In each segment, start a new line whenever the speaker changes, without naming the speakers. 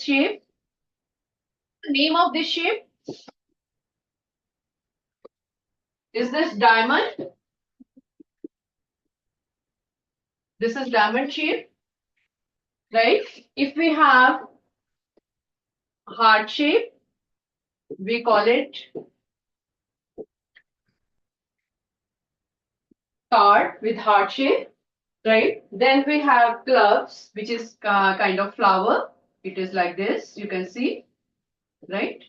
this shape? The name of this shape? Is this diamond? This is diamond shape, right? If we have heart shape, we call it card with heart shape, right? Then we have clubs, which is kind of flower. It is like this, you can see, right?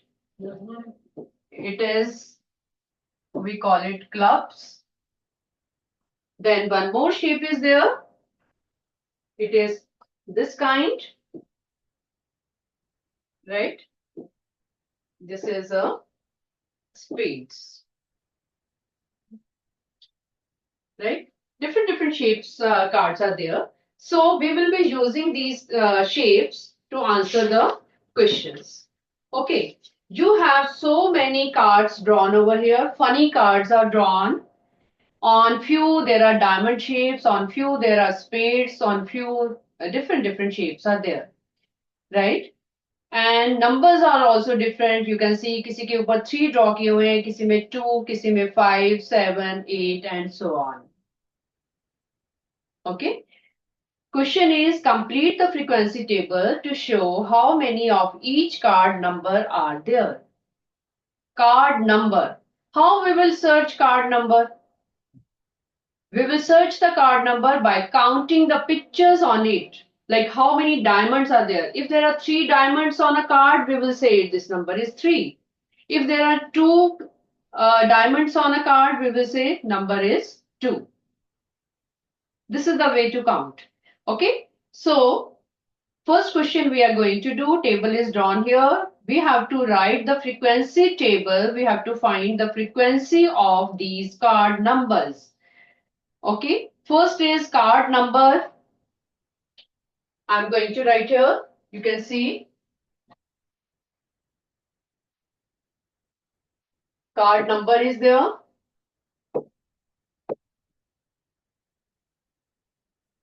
It is, we call it clubs. Then one more shape is there. It is this kind, right? This is a spades, right? Different shapes cards are there. So we will be using these shapes to answer the questions. Okay, you have so many cards drawn over here. Funny cards are drawn. On few there are diamond shapes, on few there are spades, on few different shapes are there, right? And numbers are also different. You can see किसी के ऊपर 3 draw किए हुए हैं, किसी में 2, किसी में 5, 7, 8 and so on. Okay. Question is complete the frequency table to show how many of each card number are there. Card number. How we will search card number? We will search the card number by counting the pictures on it. Like how many diamonds are there. If there are 3 diamonds on a card, we will say this number is 3. If there are 2 diamonds on a card, we will say number is 2. This is the way to count. Okay. So, first question we are going to do, table is drawn here. We have to write the frequency table. We have to find the frequency of these card numbers. Okay. First is card number. I'm going to write here. You can see card number is there.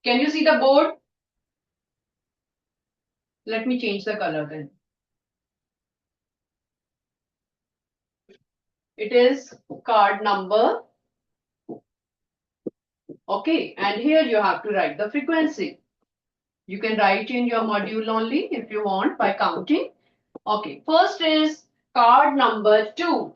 Can you see the board? Let me change the color then. It is card number. Okay, and here you have to write the frequency. You can write in your module only if you want by counting. Okay, first is card number 2.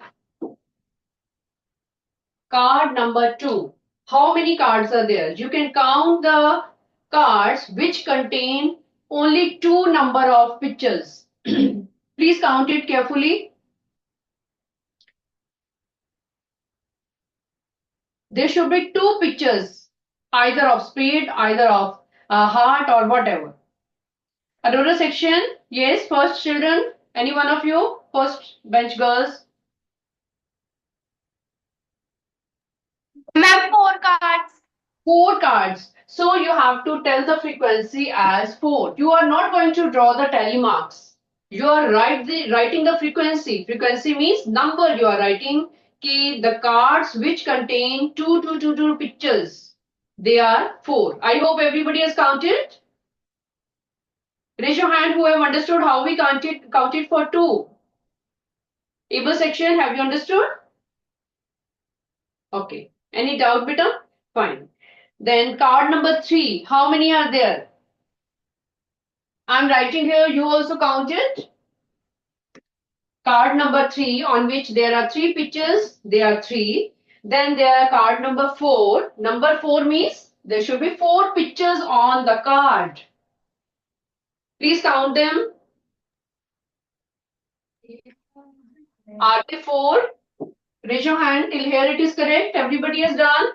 Card number 2. How many cards are there? You can count the cards which contain only 2 number of pictures. Please count it carefully. There should be 2 pictures, either of spade, either of heart or whatever. Another section, yes, first children, any one of you, first bench girls.
Ma'am, 4 cards.
4 cards. So you have to tell the frequency as 4. You are not going to draw the tally marks. You are writing the frequency. Frequency means number you are writing. Ki the cards which contain 2 pictures. They are 4. I hope everybody has counted. Raise your hand who have understood how we counted for 2. Able section, have you understood? Okay. Any doubt, beta? Fine. Then card number 3. How many are there? I'm writing here. You also count it. Card number 3 on which there are 3 pictures. There are 3. Then there are card number 4. Number 4 means there should be 4 pictures on the card. Please count them. Are they 4? Raise your hand till here it is correct. Everybody has done?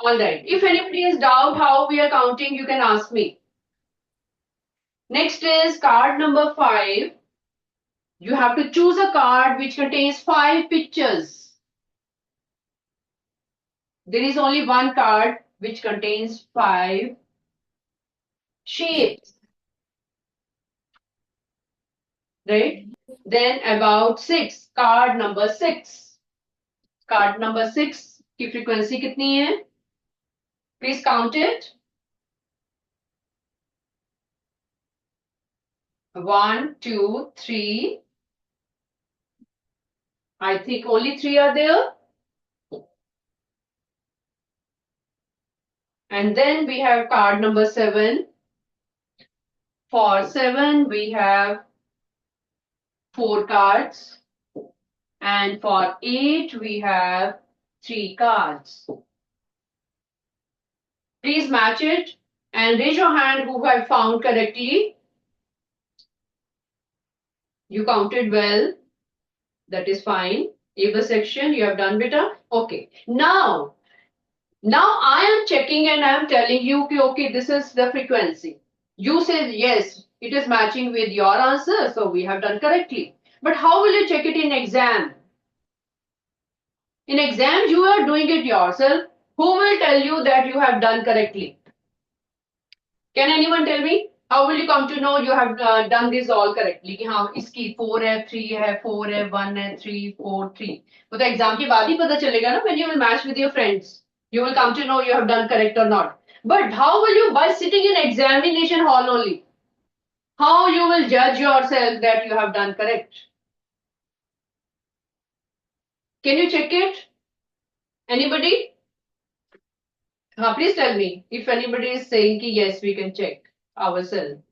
Alright. If anybody has doubt how we are counting, you can ask me. Next is card number 5. You have to choose a card which contains 5 pictures. There is only one card which contains 5 shapes. Right? Then about 6. Card number 6. Card number 6 की frequency कितनी है? Please count it. 1, 2, 3. I think only 3 are there. And then we have card number 7. For 7, we have 4 cards. And for 8, we have 3 cards. Please match it and raise your hand who have found correctly. You counted well. That is fine. Able section, you have done better. Okay. Now I am checking and I am telling you, okay, this is the frequency. You said yes, it is matching with your answer, so we have done correctly. But how will you check it in exam? In exam, you are doing it yourself. Who will tell you that you have done correctly? Can anyone tell me? How will you come to know you have done this all correctly? कि हाँ इसकी 4 है, 3 है, 4 है, 1 है, 3, 4, 3. वो तो exam के बाद ही पता चलेगा ना, when you will match with your friends. You will come to know you have done correct or not. But how will you, by sitting in examination hall only, how you will judge yourself that you have done correct? Can you check it? Anybody? Please tell me if anybody is saying ki yes, we can check ourselves.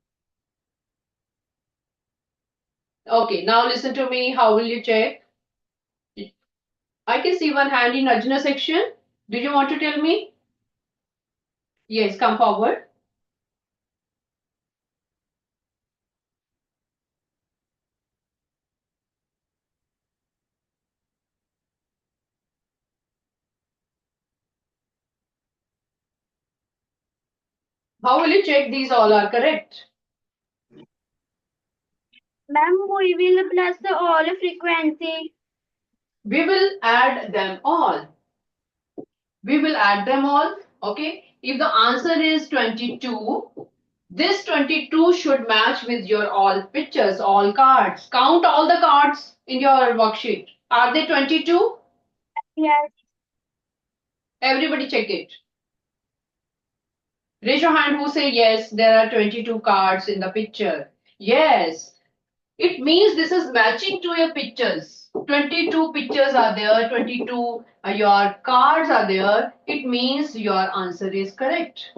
Okay, now listen to me. How will you check? I can see one hand in Ajna section. Do you want to tell me? Yes, come forward. How will you check these all are correct?
Ma'am, we will plus all frequency.
We will add them all. We will add them all. Okay. If the answer is 22, this 22 should match with your all pictures, all cards. Count all the cards in your worksheet. Are they 22?
Yes.
Everybody check it. Raise your hand who say yes, there are 22 cards in the picture. Yes. It means this is matching to your pictures. 22 pictures are there, 22 your cards are there. It means your answer is correct.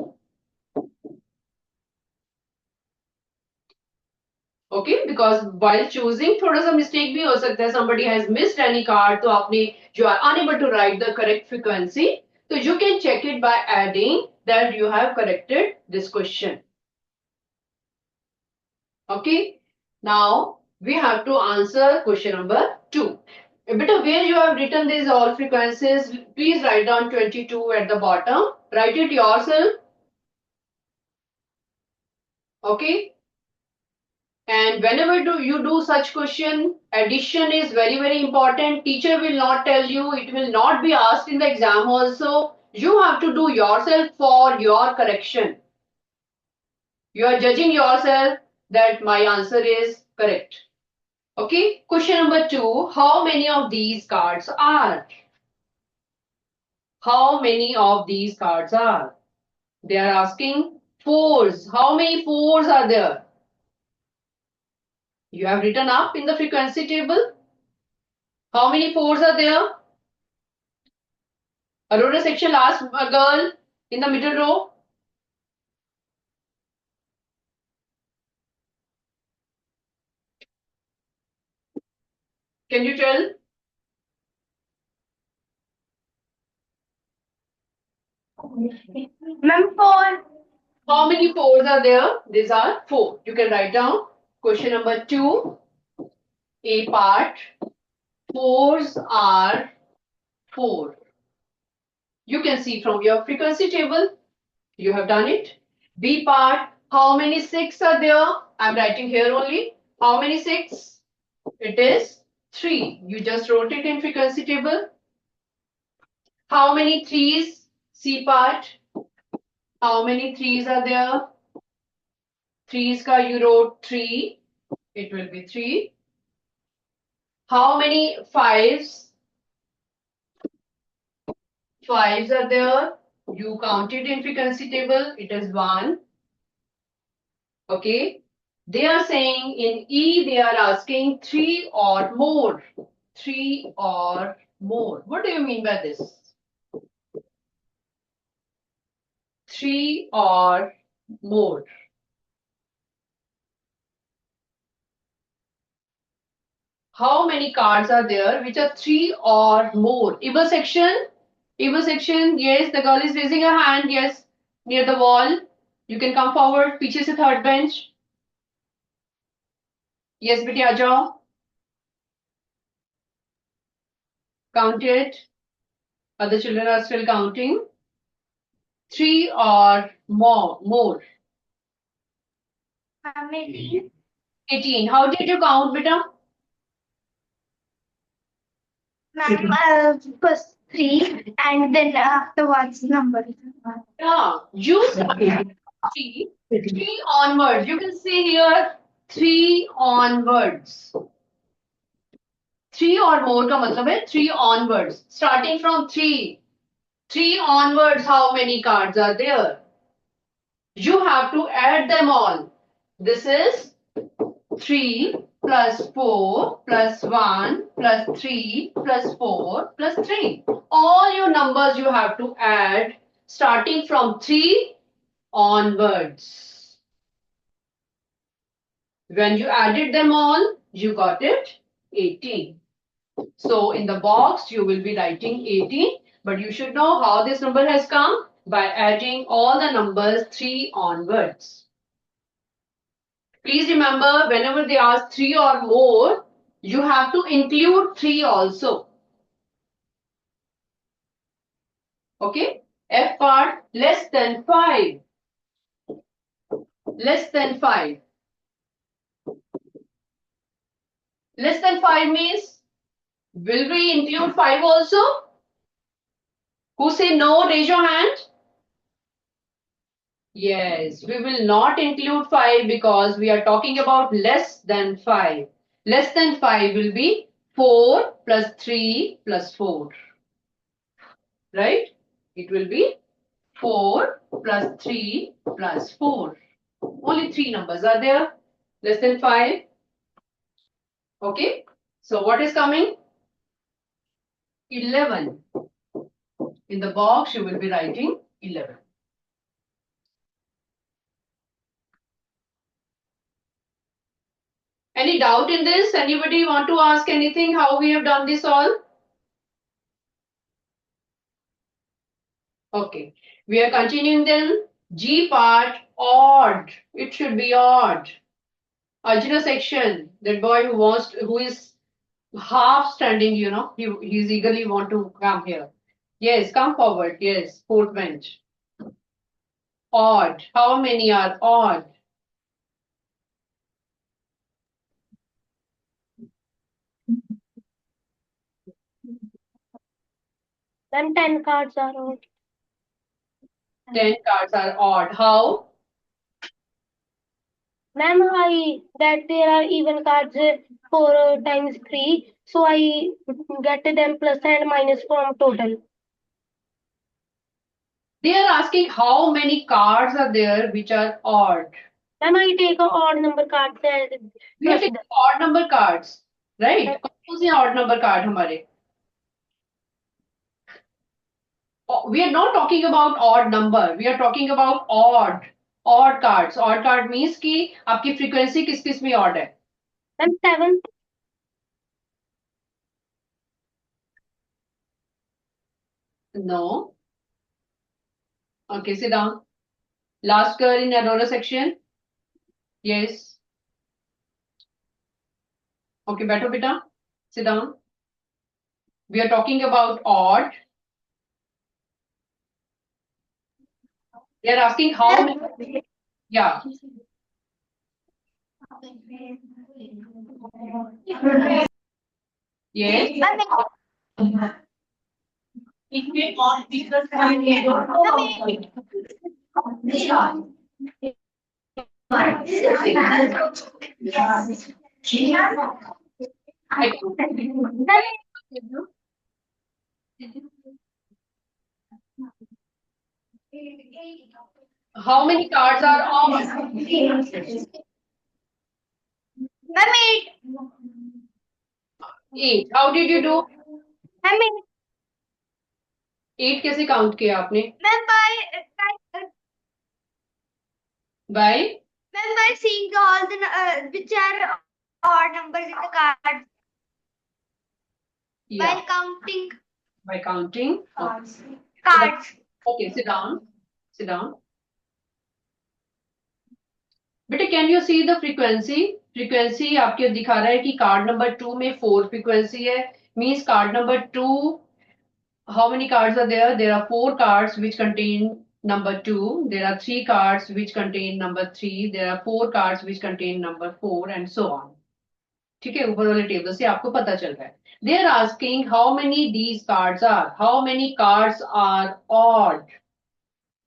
Okay, because while choosing थोड़ा सा mistake भी हो सकता है. Somebody has missed any card, तो आपने you are unable to write the correct frequency. So you can check it by adding that you have corrected this question. Okay, now we have to answer question number 2. But where you have written these all frequencies, please write down 22 at the bottom. Write it yourself. Okay. And whenever you do such question, addition is very, very important. Teacher will not tell you. It will not be asked in the exam also. You have to do yourself for your correction. You are judging yourself that my answer is correct. Okay, question number 2. How many of these cards are? How many of these cards are? They are asking fours. How many fours are there? You have written up in the frequency table. How many fours are there? Aurora section, last girl in the middle row. Can you tell?
Ma'am, 4.
How many fours are there? These are 4. You can write down. Question number 2, A part. Fours are 4. You can see from your frequency table. You have done it. B part. How many 6 are there? I'm writing here only. How many 6? It is 3. You just wrote it in frequency table. How many 3s? C part. How many 3s are there? 3s ka you wrote 3. It will be 3. How many 5s? 5s are there. You counted in frequency table. It is 1. Okay. They are saying in E, they are asking 3 or more. 3 or more. What do you mean by this? 3 or more. How many cards are there which are 3 or more? Eva section? Eva section, yes, the girl is raising her hand, yes, near the wall. You can come forward. पीछे से third bench. Yes, बेटी आ जाओ. Count it. Other children are still counting. 3 or more. More.
18.
18. How did you count, beta?
Ma'am, first 3 and then afterwards number.
Yeah, you see 3 onwards. You can see here 3 onwards. 3 or more का मतलब है 3 onwards. Starting from 3. 3 onwards, how many cards are there? You have to add them all. This is 3 plus 4 plus 1 plus 3 plus 4 plus 3. All your numbers you have to add starting from 3 onwards. When you added them all, you got it 18. So in the box, you will be writing 18, but you should know how this number has come by adding all the numbers 3 onwards. Please remember, whenever they ask 3 or more, you have to include 3 also. Okay? F part, less than 5. Less than 5. Less than 5 means, will we include 5 also? Who say no, raise your hand. Yes, we will not include 5 because we are talking about less than 5. Less than 5 will be 4 plus 3 plus 4. Right? It will be 4 plus 3 plus 4. Only 3 numbers are there. Less than 5. Okay? So what is coming? 11. In the box, you will be writing 11. Any doubt in this? Anybody want to ask anything? How we have done this all? Okay. We are continuing then. G part, odd. It should be odd. Arjuna section, that boy who is half standing, he's eagerly want to come here. Yes, come forward. Yes, fourth bench. Odd. How many are odd?
Then 10 cards are out.
10 cards are odd. How?
Ma'am, I that there are even cards 4 times 3, so I get them plus and minus from total.
They are asking how many cards are there which are odd.
Ma'am, I take a odd number cards and
We are
plus
taking odd number cards, right? कौन से odd number card हमारे? We are not talking about odd number. We are talking about odd cards. Odd card means कि आपकी frequency किस किस में odd है?
Ma'am, 7.
No. Okay, sit down. Last girl in Aurora section. Yes. Okay, बैठो बेटा. Sit down. We are talking about odd. They are asking how many. Yeah. Yes. How many cards are odd?
Ma'am, 8.
8. How did you do?
Ma'am,
8 कैसे count किया आपने?
Ma'am,
By
by seeing all the which are odd numbers in the card.
yeah,
By counting
by counting.
cards. Cards.
Okay, sit down. Sit down. बेटा can you see the frequency? Frequency आपके दिखा रहा है कि card number 2 में 4 frequency है. Means card number 2, how many cards are there? There are 4 cards which contain number 2. There are 3 cards which contain number 3. There are 4 cards which contain number 4 and so on. ठीक है, ऊपर वाले table से आपको पता चल रहा है. They are asking how many these cards are. How many cards are odd?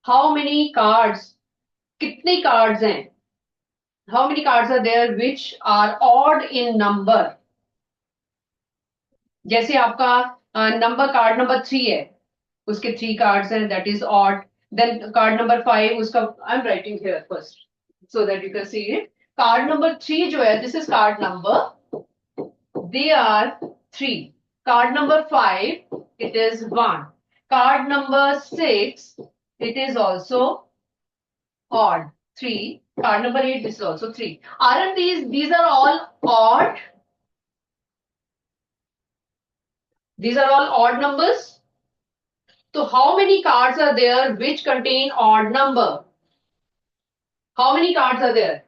How many cards? कितने cards हैं? How many cards are there which are odd in number? जैसे आपका नंबर कार्ड नंबर 3 है, उसके 3 कार्ड्स हैं, that is odd. Then card number 5, उसका I am writing here first so that you can see it. Card number 3 जो है, this is card number, they are 3. Card number 5, it is 1. Card number 6, it is also odd, 3. Card number 8, this is also 3. Aren't these are all odd? These are all odd numbers. So how many cards are there which contain odd number? How many cards are there?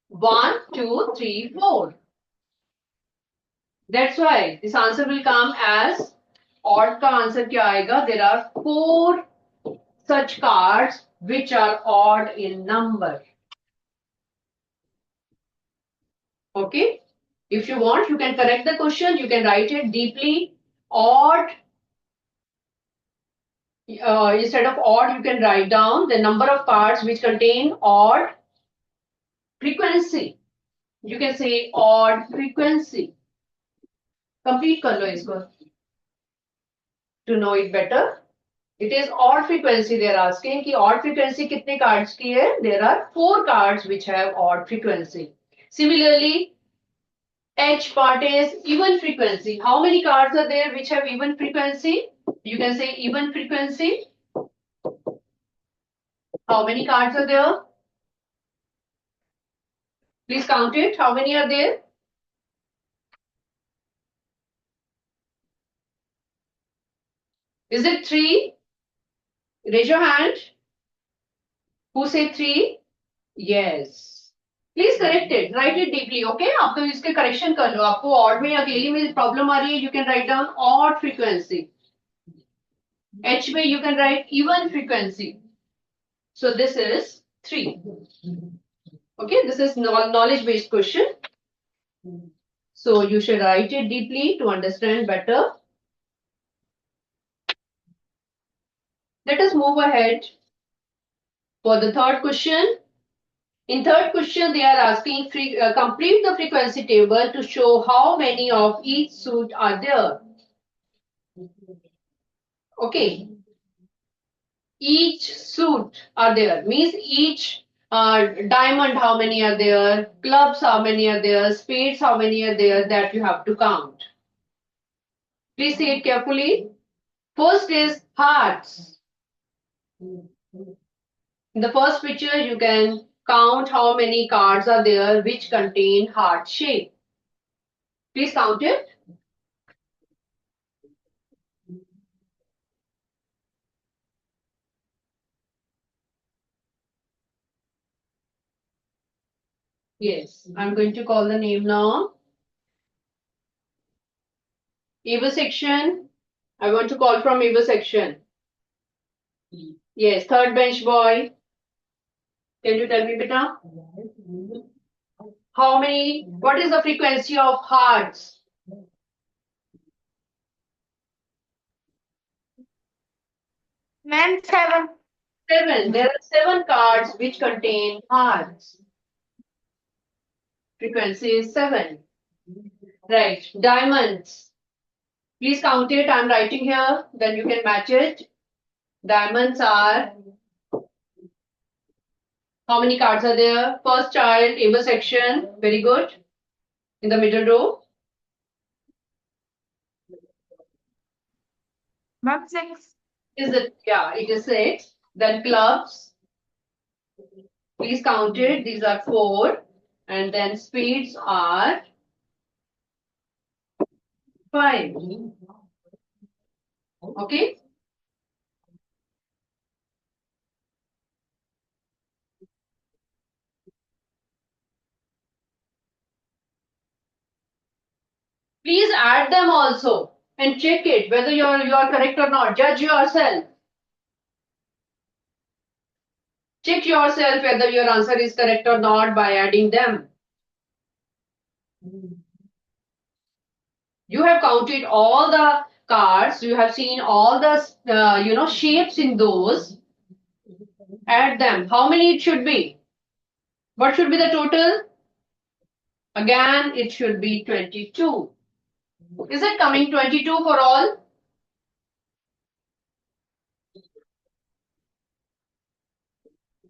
1, 2, 3, 4. That's why this answer will come as odd का answer क्या आएगा? There are 4 such cards which are odd in number. Okay? If you want, you can correct the question. You can write it deeply. Odd. Instead of odd, you can write down the number of cards which contain odd frequency. You can say odd frequency. Complete कर लो इसको. To know it better. It is odd frequency. They are asking कि odd frequency कितने cards की है? There are 4 cards which have odd frequency. Similarly, H part is even frequency. How many cards are there which have even frequency? You can say even frequency. How many cards are there? Please count it. How many are there? Is it 3? Raise your hand. Who said 3? Yes. Please correct it. Write it deeply. Okay? आप तो इसके correction कर लो. आपको odd में अकेले में problem आ रही है. You can write down odd frequency. H में you can write even frequency. So this is 3. Okay? This is knowledge based question. So you should write it deeply to understand better. Let us move ahead for the third question. In third question, they are asking complete the frequency table to show how many of each suit are there. Okay. Each suit are there means each diamond how many are there, clubs how many are there, spades how many are there, that you have to count. Please see it carefully. First is hearts. In the first picture, you can count how many cards are there which contain heart shape. Please count it. Yes, I'm going to call the name now. Eva section. I want to call from Eva section. Yes, third bench boy. Can you tell me, beta? How many? What is the frequency of hearts?
Ma'am, 7.
7. There are 7 cards which contain hearts. Frequency is 7. Right. Diamonds. Please count it. I'm writing here. Then you can match it. Diamonds are. How many cards are there? First child, Ava section. Very good. In the middle row.
Ma'am, 6.
Is it? Yeah, it is 6. Then clubs. Please count it. These are 4. And then speeds are 5. Okay. Please add them also and check it whether you are correct or not. Judge yourself. Check yourself whether your answer is correct or not by adding them. You have counted all the cards. You have seen all the shapes in those. Add them. How many it should be? What should be the total? Again, it should be 22. Is it coming 22 for all?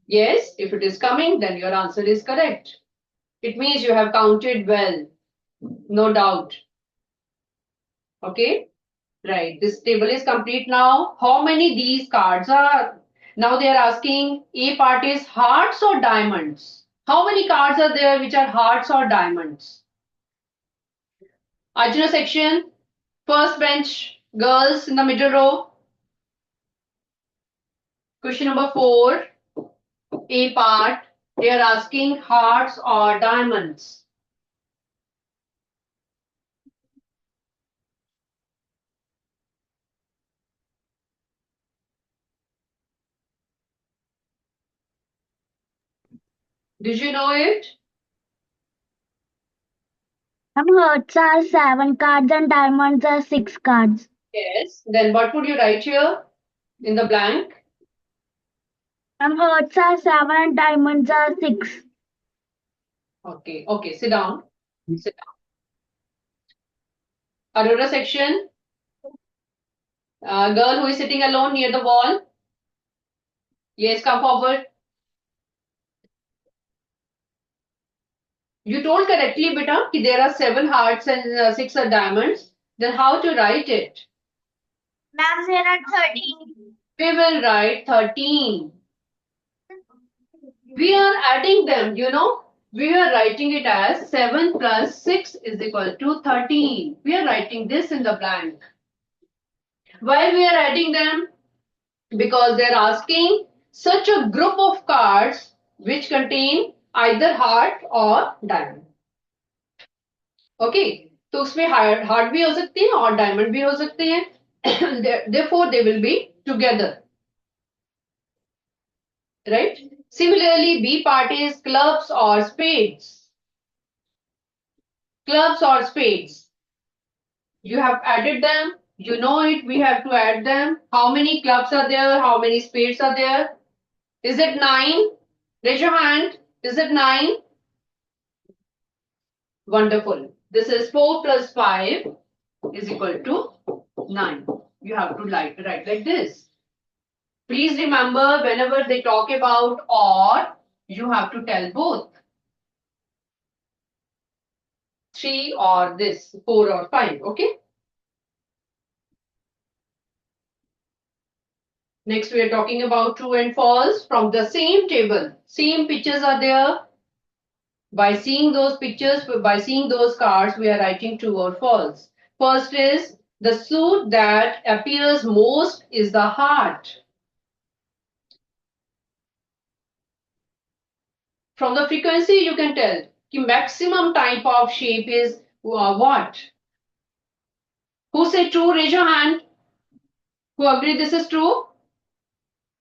Yes, if it is coming, then your answer is correct. It means you have counted well, no doubt. Okay, right. This table is complete now. How many these cards are? Now they are asking A part is hearts or diamonds. How many cards are there which are hearts or diamonds? Arjuna section, first bench, girls in the middle row. Question number 4, A part, they are asking hearts or diamonds. Did you know it?
Hearts are 7 cards and diamonds are 6 cards.
Yes. Then what would you write here in the blank?
Hearts are 7 and diamonds are 6.
Okay, okay, sit down. Sit down. Aurora section. Girl who is sitting alone near the wall. Yes, come forward. You told correctly, beta, कि there are 7 hearts and 6 are diamonds. Then how to write it?
Ma'am, there are 13.
We will write 13. We are adding them, We are writing it as 7 plus 6 is equal to 13. We are writing this in the blank. Why we are adding them? Because they are asking such a group of cards which contain either heart or diamond. Okay, तो उसमें heart भी हो सकती है और diamond भी हो सकते हैं. Therefore, they will be together. Right? Similarly, B part is clubs or spades. Clubs or spades. You have added them. You know it. We have to add them. How many clubs are there? How many spades are there? Is it 9? Raise your hand. Is it 9? Wonderful. This is 4 plus 5 is equal to 9. You have to write like this. Please remember, whenever they talk about or, you have to tell both. 3 or this, 4 or 5, okay? Next, we are talking about true and false from the same table. Same pictures are there. By seeing those pictures, by seeing those cards, we are writing true or false. First is, the suit that appears most is the heart. From the frequency, you can tell the maximum type of shape is what? Who say true? Raise your hand. Who agree this is true?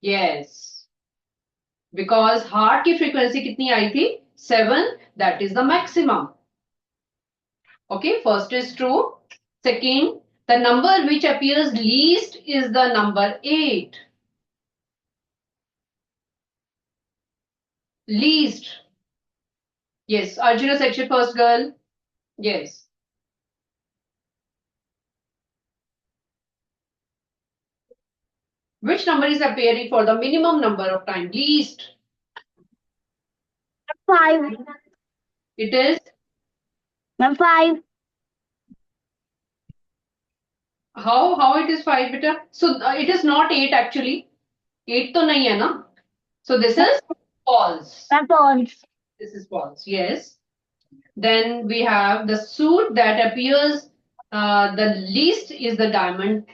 Yes. Because heart की frequency कितनी आई थी? 7. That is the maximum. Okay, first is true. Second, the number which appears least is the number 8. Least. Yes, Arjuna section first girl. Yes. Which number is appearing for the minimum number of time? Least.
5.
It is
Ma'am, 5.
How it is 5, beta? So it is not 8 actually. 8 तो नहीं है ना? So this is false.
Ma'am, false.
This is false. Yes. Then we have the suit that appears the least is the diamond.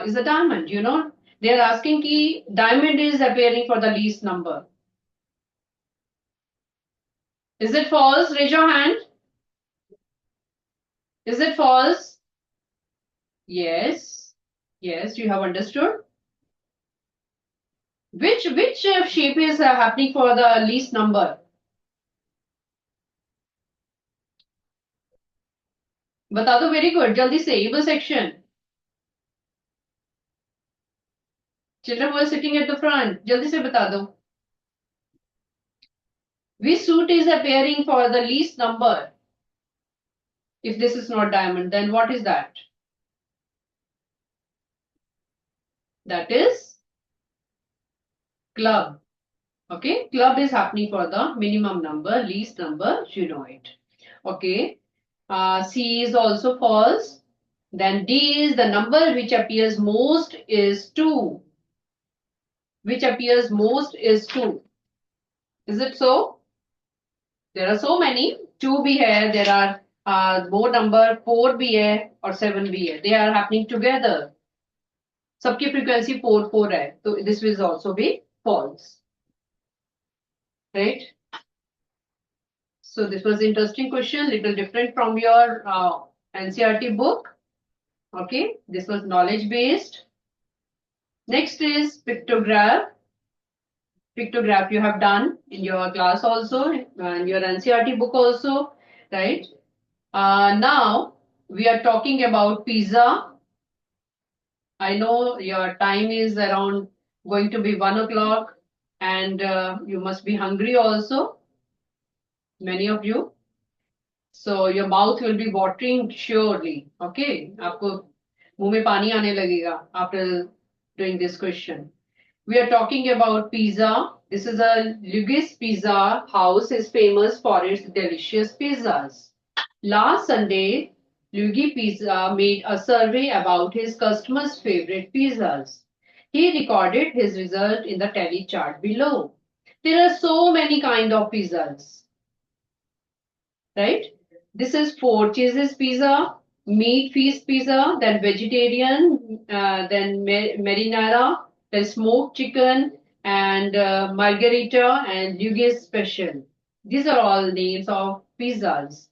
Is the diamond, you know? They are asking ki diamond is appearing for the least number. Is it false? Raise your hand. Is it false? Yes. Yes, you have understood. Which shape is happening for the least number? बता दो. Very good. जल्दी से able section. Children who are sitting at the front, जल्दी से बता दो. Which suit is appearing for the least number? If this is not diamond, then what is that? That is club. Okay, club is happening for the minimum number, least number, you know it. Okay, C is also false. Then D is the number which appears most is 2. Which appears most is 2. Is it so? There are so many. 2 bhi hai, there are more number, 4 bhi hai, or 7 bhi hai. They are happening together. सबकी frequency 4 4 है. So this will also be false. Right? So this was interesting question, little different from your NCERT book. Okay, this was knowledge based. Next is pictograph. Pictograph you have done in your class also, and your NCERT book also, right? Now we are talking about pizza. I know your time is around going to be 1 o'clock, and you must be hungry also, many of you. So your mouth will be watering surely. Okay, आपको मुंह में पानी आने लगेगा after doing this question. We are talking about pizza. This is a Lugis Pizza House is famous for its delicious pizzas. Last Sunday, Luigi Pizza made a survey about his customers' favorite pizzas. He recorded his result in the tally chart below. There are so many kind of pizzas, right? This is 4 cheeses pizza, meat feast pizza, then vegetarian, then marinara, then smoked chicken, and margarita and Luigi special. These are all names of pizzas.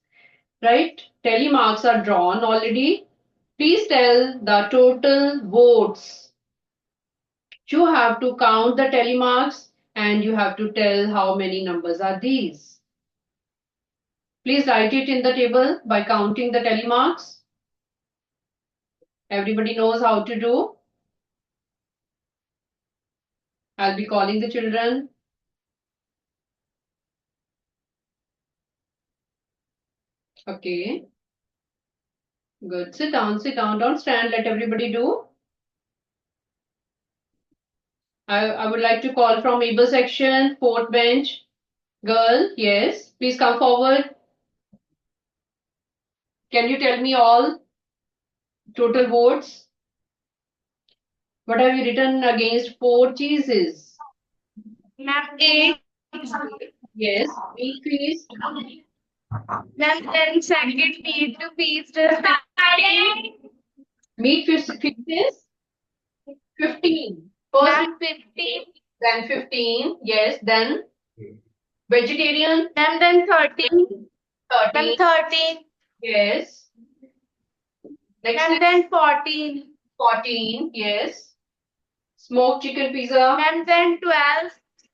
Right? Tally marks are drawn already. Please tell the total votes. You have to count the tally marks and you have to tell how many numbers are these. Please write it in the table by counting the tally marks. Everybody knows how to do. I'll be calling the children. Okay. Good. Sit down, sit down. Don't stand. Let everybody do. I would like to call from able section, 4th bench. Girl, yes. Please come forward. Can you tell me all total votes? What have you written against 4 cheeses?
Ma'am, 8.
Yes, meat feast.
Ma'am, then second meat to feast is 15.
Meat feast is 15. First,
Ma'am, 15.
then 15. Yes, then vegetarian.
Ma'am, then 13. Ma'am,
13.
13.
Yes. Next
Ma'am,
is
then 14.
14. Yes. Smoked chicken pizza.
Ma'am, then 12.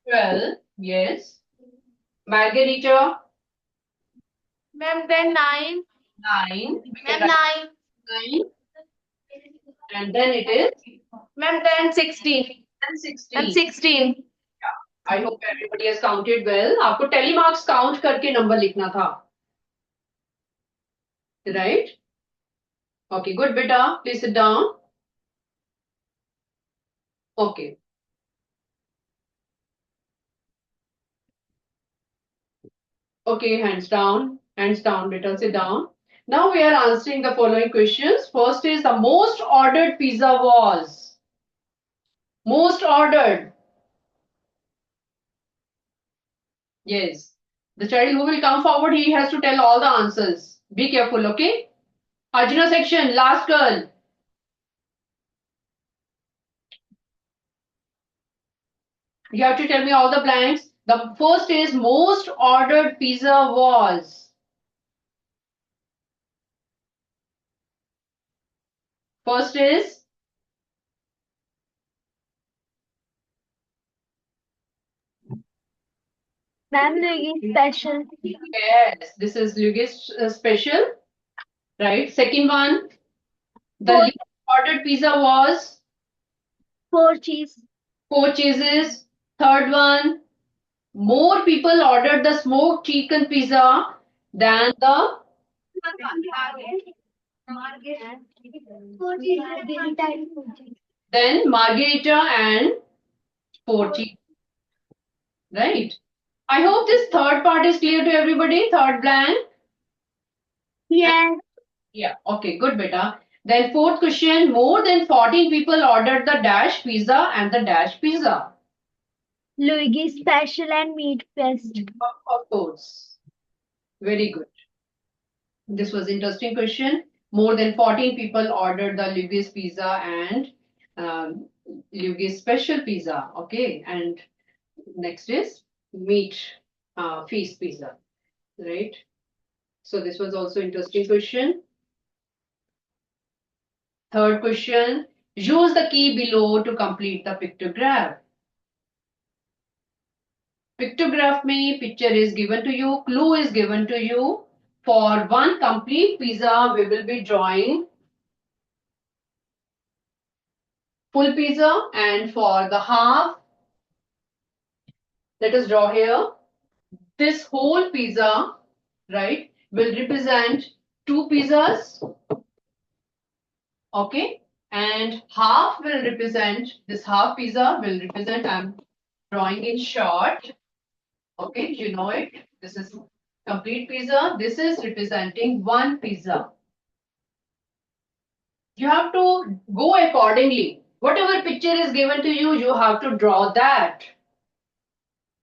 12. Yes. Margarita.
Ma'am, then 9.
9.
Ma'am, 9.
9. And then it is
Ma'am, then 16.
then 16.
Ma'am, 16.
I hope everybody has counted well. आपको tally marks count करके number लिखना था. Right? Okay, good beta. Please sit down. Okay. Okay, hands down. Hands down, little sit down. Now we are answering the following questions. First is the most ordered pizza was. Most ordered. Yes. The child who will come forward, he has to tell all the answers. Be careful, okay? Arjuna section, last girl. You have to tell me all the blanks. The first is most ordered pizza was. First is
Ma'am, Luigi special.
yes, this is Lugis special, right? Second one, the
Four.
least ordered pizza was
4 cheese.
4 cheeses. Third one, more people ordered the smoked chicken pizza than the margherita and 4 cheese, right? I hope this third part is clear to everybody. Third blank.
Yes.
Yeah, okay, good beta. Then fourth question, more than 14 people ordered the dash pizza and the dash pizza.
Luigi special and meat paste.
Of course. Very good. This was interesting question. More than 14 people ordered the Luigi's pizza and Luigi's special pizza. Okay, and next is meat feast pizza, right? So this was also interesting question. Third question, use the key below to complete the pictograph. Pictograph में picture is given to you, clue is given to you. For one complete pizza, we will be drawing full pizza, and for the half, let us draw here. This whole pizza, right, will represent 2 pizzas. Okay, and half will represent, this half pizza will represent, I'm drawing it short. Okay, you know it. This is complete pizza. This is representing 1 pizza. You have to go accordingly. Whatever picture is given to you, you have to draw that.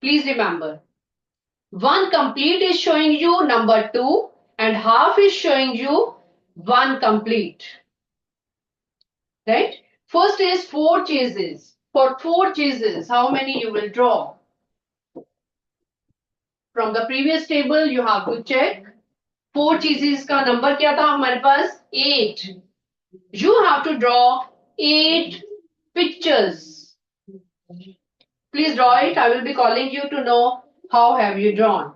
Please remember. 1 complete is showing you number 2 and half is showing you 1 complete. Right? First is 4 cheeses. For 4 cheeses, how many you will draw? From the previous table, you have to check. 4 cheeses का number क्या था हमारे पास? 8. You have to draw 8 pictures. Please draw it. I will be calling you to know how have you drawn.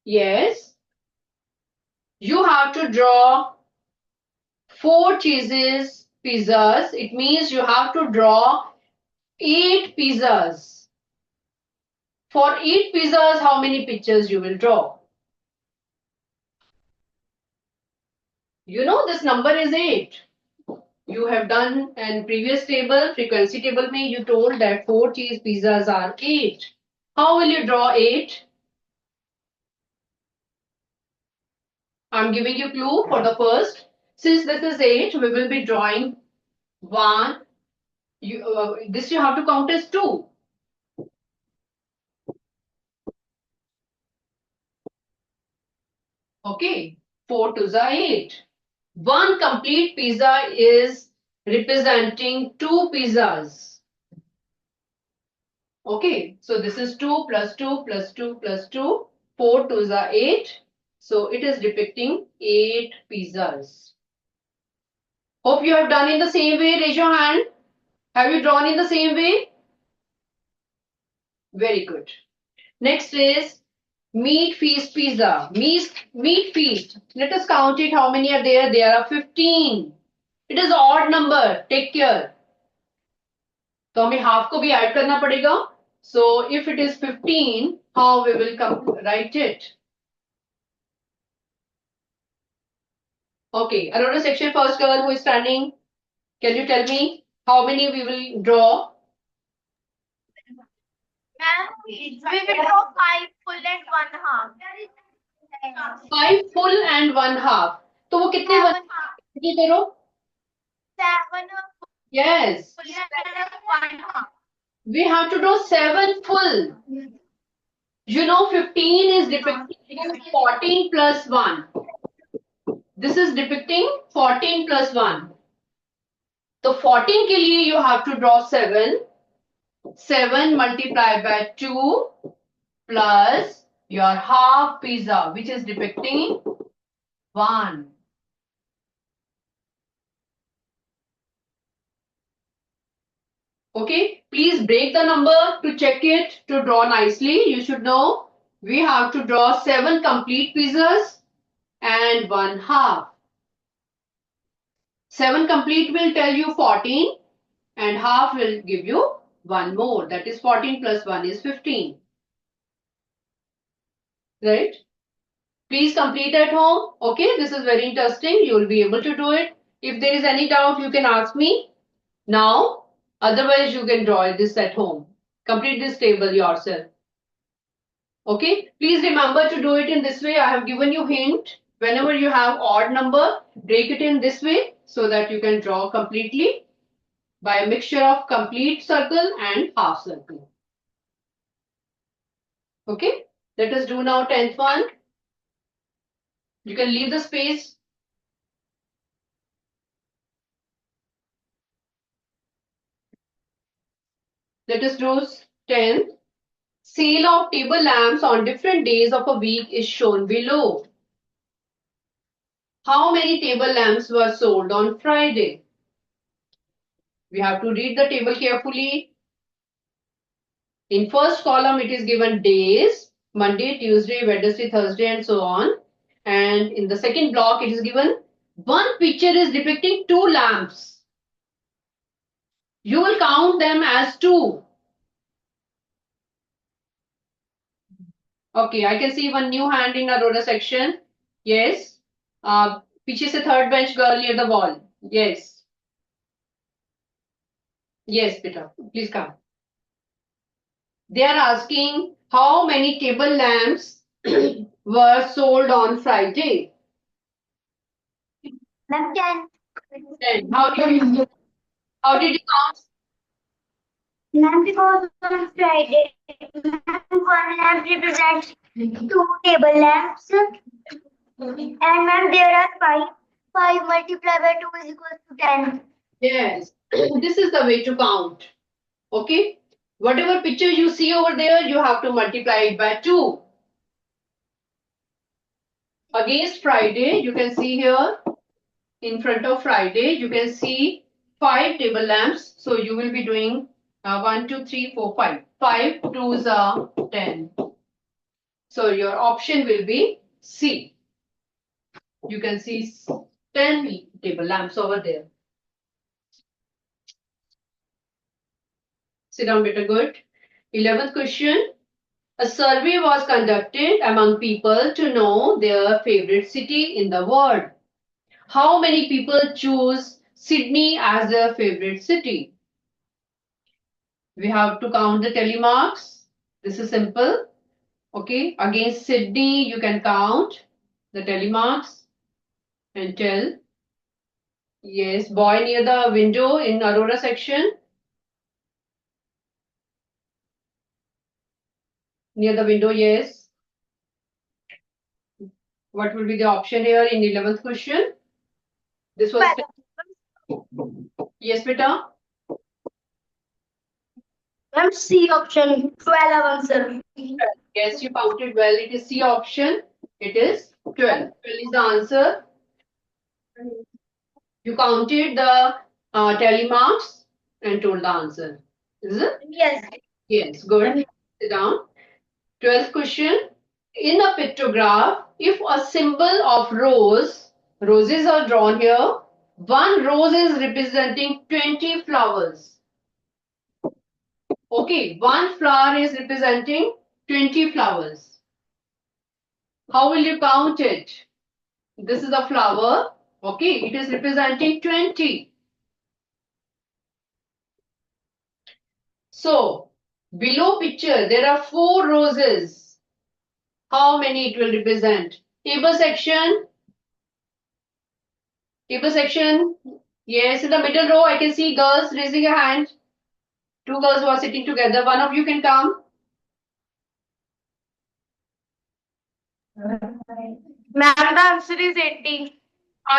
Yes. You have to draw 4 cheeses pizzas. It means you have to draw 8 pizzas. For 8 pizzas, how many pictures you will draw? You know this number is 8. You have done in previous table, frequency table mein you told that 4 cheese pizzas are 8. How will you draw 8? I'm giving you clue for the first. Since this is 8, we will be drawing 1. This you have to count as 2. Okay, 4 2s are 8. 1 complete pizza is representing 2 pizzas. Okay, so this is 2 plus 2 plus 2 plus 2. 4 2s are 8. So it is depicting 8 pizzas. Hope you have done in the same way. Raise your hand. Have you drawn in the same way? Very good. Next is meat feast pizza. Meat feast. Let us count it. How many are there? There are 15. It is odd number. Take care. तो हमें half को भी add करना पड़ेगा. So if it is 15, how we will write it? Okay, another section first girl who is standing. Can you tell me how many we will draw?
We will draw 5 full and 1 half.
5 full and 1 half. तो वो कितने
7
बन
half.
करो?
7
Yes.
full and 1 half.
We have to draw 7 full. You know 15 is depicting 14 plus 1. This is depicting 14 plus 1. So 14 के लिए you have to draw 7. 7 multiplied by 2 plus your half pizza, which is depicting 1. Okay, please break the number to check it to draw nicely. You should know we have to draw 7 complete pizzas and 1 half. 7 complete will tell you 14 and half will give you 1 more. That is 14 plus 1 is 15. Right? Please complete at home. Okay, this is very interesting. You will be able to do it. If there is any doubt, you can ask me now. Otherwise, you can draw this at home. Complete this table yourself. Okay, please remember to do it in this way. I have given you hint. Whenever you have odd number, break it in this way so that you can draw completely by a mixture of complete circle and half circle. Okay, let us do now 10th one. You can leave the space. Let us do 10th. Sale of table lamps on different days of a week is shown below. How many table lamps were sold on Friday? We have to read the table carefully. In first column, it is given days, Monday, Tuesday, Wednesday, Thursday, and so on. And in the second block, it is given one picture is depicting 2 lamps. You will count them as 2. Okay, I can see one new hand in Aurora section. Yes. पीछे से third bench girl near the wall. Yes. Yes, Peter. Please come. They are asking how many table lamps were sold on Friday.
Ma'am, 10.
10. How did you count?
Ma'am, because on Friday, one lamp represents 2 table lamps. And ma'am, there are 5. 5 multiplied by 2 is equal to 10.
Yes. This is the way to count. Okay. Whatever picture you see over there, you have to multiply it by 2. Against Friday, you can see here, in front of Friday, you can see 5 table lamps. So you will be doing 1, 2, 3, 4, 5. 5 2s are 10. So your option will be C. You can see 10 table lamps over there. Sit down, better good. 11th question. A survey was conducted among people to know their favorite city in the world. How many people choose Sydney as their favorite city? We have to count the telemarks. This is simple. Okay, against Sydney, you can count the telemarks and tell. Yes, boy near the window in Aurora section. Near the window, yes. What will be the option here in 11th question? This was. Yes, beta.
Ma'am, C option, 12 answer.
Yes, you counted well. It is C option. It is 12. 12 is the answer. You counted the telemarks and told the answer. Is it?
Yes.
Yes, good. Sit down. 12th question. In a pictograph, if a symbol of roses are drawn here, one rose is representing 20 flowers. Okay, one flower is representing 20 flowers. How will you count it? This is a flower. Okay, it is representing 20. So, Below picture, there are 4 roses. How many it will represent? Table section. Table section. Yes, in the middle row, I can see girls raising a hand. 2 girls who are sitting together. One of you can come.
Ma'am, the answer is 80.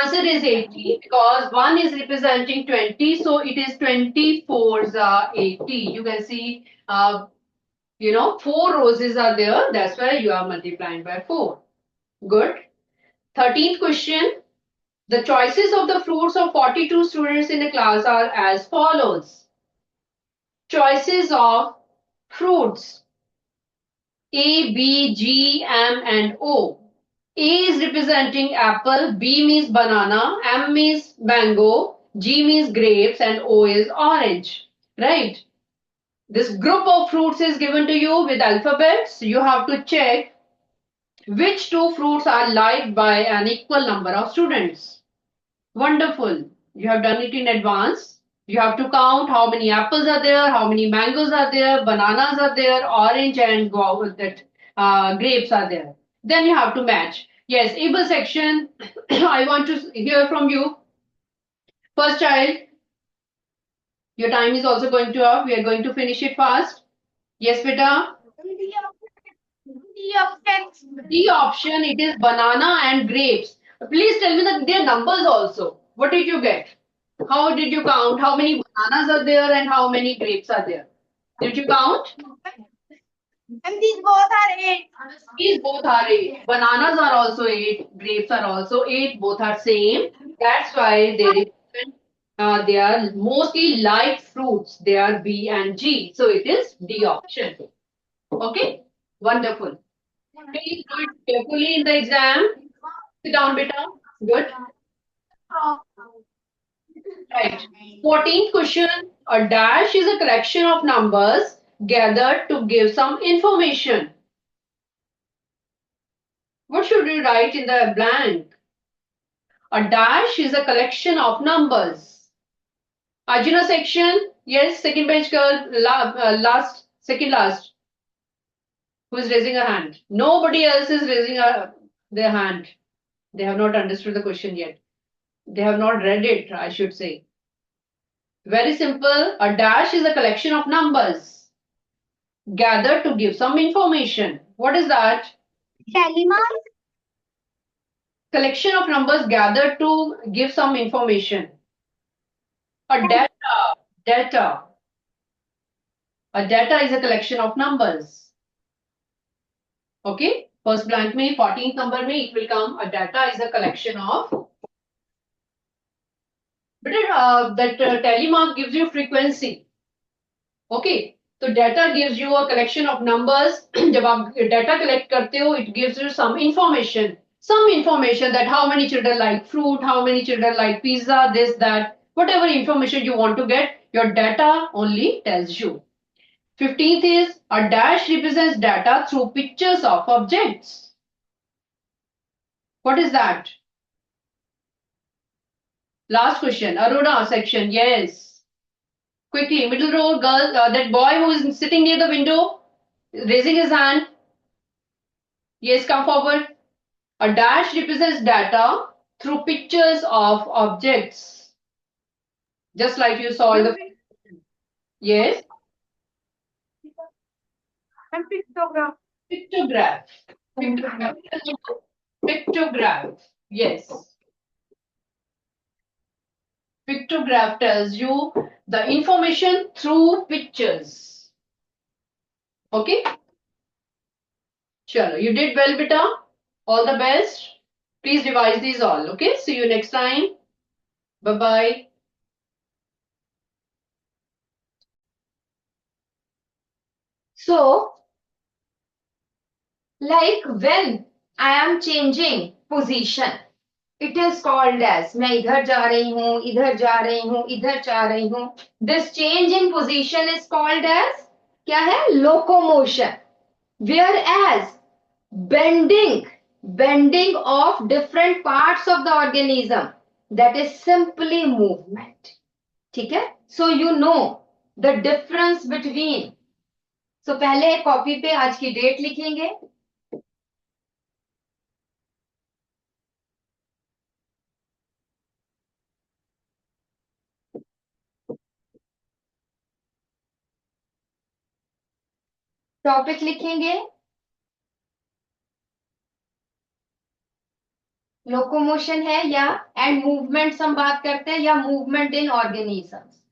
Answer is 80 because 1 is representing 20. So it is 24s are 80. You can see, 4 roses are there. That's why you are multiplying by 4. Good. 13th question. The choices of the fruits of 42 students in the class are as follows. Choices of fruits A, B, G, M and O. A is representing apple, B means banana, M means mango, G means grapes and O is orange. Right? This group of fruits is given to you with alphabets. You have to check which 2 fruits are liked by an equal number of students. Wonderful. You have done it in advance. You have to count how many apples are there, how many mangoes are there, bananas are there, orange and grapes are there. Then you have to match. Yes, able section. I want to hear from you. First child, your time is also going to up. We are going to finish it fast. Yes, beta.
The options.
The option, it is banana and grapes. Please tell me their numbers also. What did you get? How did you count? How many bananas are there and how many grapes are there? Did you count?
And these both are 8.
These both are 8. Bananas are also 8. Grapes are also 8. Both are same. That's why they are mostly light fruits. They are B and G. So it is D option. Okay? Wonderful. Please do it carefully in the exam. Sit down, beta. Good. Right. 14th question. A dash is a collection of numbers gathered to give some information. What should we write in the blank? A dash is a collection of numbers. Arjuna section. Yes, second bench girl. Last, second last. Who is raising a hand? Nobody else is raising their hand. They have not understood the question yet. They have not read it, I should say. Very simple. A dash is a collection of numbers gathered to give some information. What is that?
Tally mark.
Collection of numbers gathered to give some information. A data. A data is a collection of numbers. Okay. First blank में 14th number में it will come. A data is a collection of. But that tally mark gives you frequency. Okay. So data gives you a collection of numbers. जब आप data collect करते हो, it gives you some information. Some information that how many children like fruit, how many children like pizza, this, that. Whatever information you want to get, your data only tells you. 15th is a dash represents data through pictures of objects. What is that? Last question. Aruna section. Yes. Quickly. Middle row girl. That boy who is sitting near the window, raising his hand. Yes, come forward. A dash represents data through pictures of objects. Just like you saw in the. Yes.
And pictograph.
Pictograph. Pictograph. Pictograph. Yes. Pictograph tells you the information through pictures. Okay? Chalo, you did well, beta. All the best. Please revise these all. Okay? See you next time. Bye-bye.
So, like when I am changing position, it is called as मैं इधर जा रही हूँ, इधर जा रही हूँ, इधर जा रही हूँ. This change in position is called as क्या है? Locomotion. Whereas bending of different parts of the organism, that is simply movement. ठीक है? So you know the difference between सो पहले कॉपी पे आज की डेट लिखेंगे। टॉपिक लिखेंगे लोकोमोशन है या एंड मूवमेंट्स हम बात करते हैं या movement in organisms.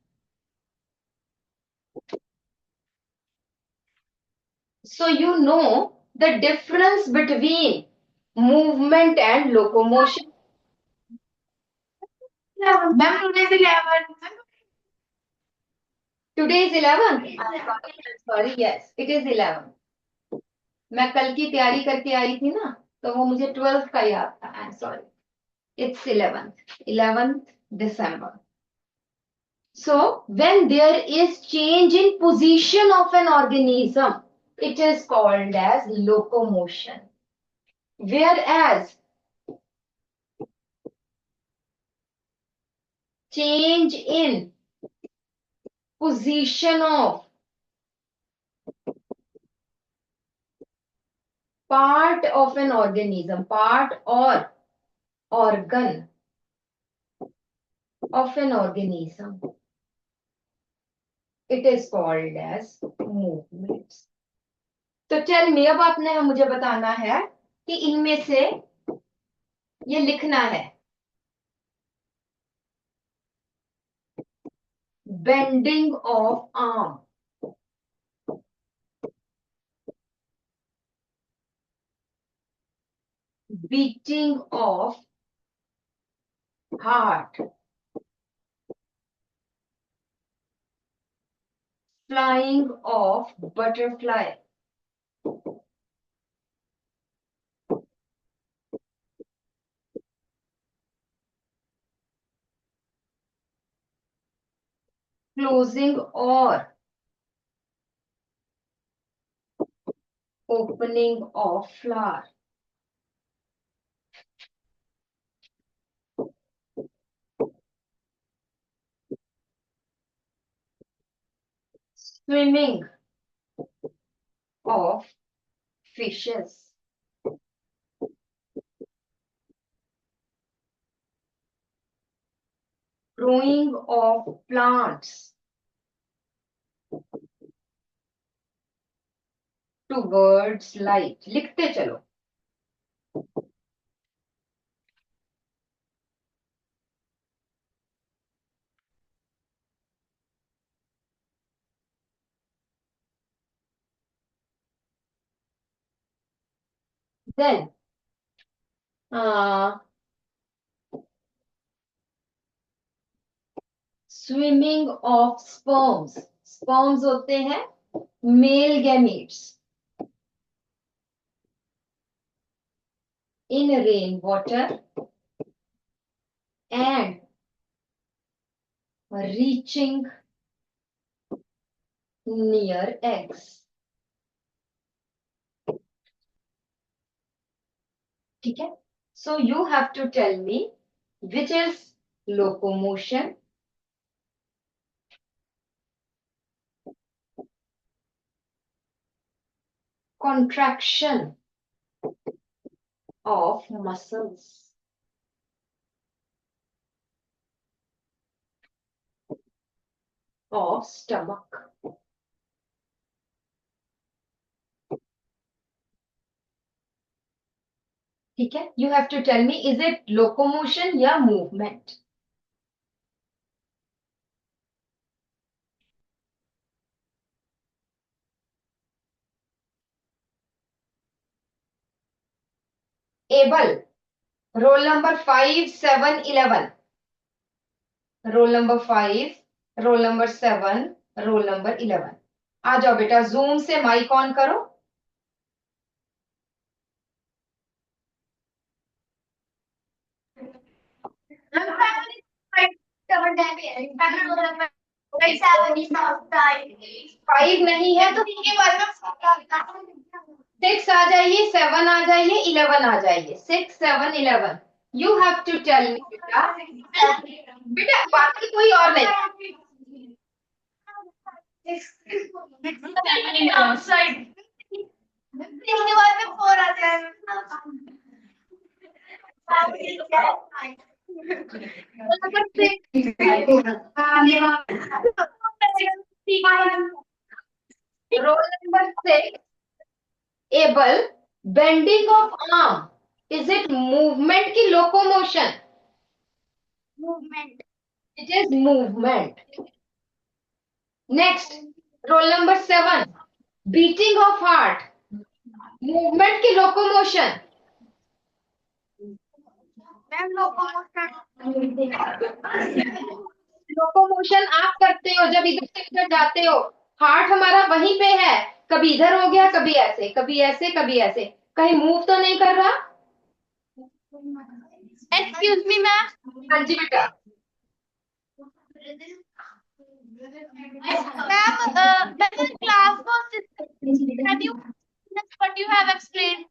So you know the difference between movement and locomotion.
Ma'am, today is 11.
Today is 11th. Sorry, yes, it is 11th. मैं कल की तैयारी करके आई थी ना, तो वो मुझे 12th का याद था. I'm sorry. It's 11th December. So when there is change in position of an organism, it is called as locomotion. Whereas change in position of part of an organism, part or organ of an organism, it is called as movements. तो tell me, अब आपने मुझे बताना है कि इनमें से ये लिखना है bending of arm, beating of heart, flying of butterfly, closing और opening of flower, swimming of fishes, growing of plants towards light. लिखते चलो. Then swimming of sperms. Sperms होते हैं male gametes in rainwater and reaching near eggs. ठीक है? So you have to tell me which is locomotion, contraction of muscles, of stomach. ठीक है? You have to tell me, is it locomotion या movement? Able. Roll number 5, 7, 11. Roll number 5, roll number 7, roll number 11. आ जाओ बेटा, zoom से mic on करो. Five नहीं है तो 6 आ जाइए, 7 आ जाइए, 11 आ जाइए. 6, 7, 11. You have to tell me बेटा. बेटा बाकी कोई और नहीं.
outside.
इसके बाद में 4 आ जाएगा।
Roll number 6. Able. Bending of arm. Is it movement ki locomotion?
Movement.
It is movement. Next, roll number 7. Beating of heart. Movement ki locomotion.
Ma'am
locomotion आप करते हो जब इधर से उधर जाते हो, हार्ट हमारा वहीं पे है, कभी इधर हो गया, कभी ऐसे, कभी ऐसे, कभी ऐसे, कहीं मूव तो नहीं कर रहा।
Excuse me ma'am.
हाँ जी बेटा।
Ma'am class have you what you have explained?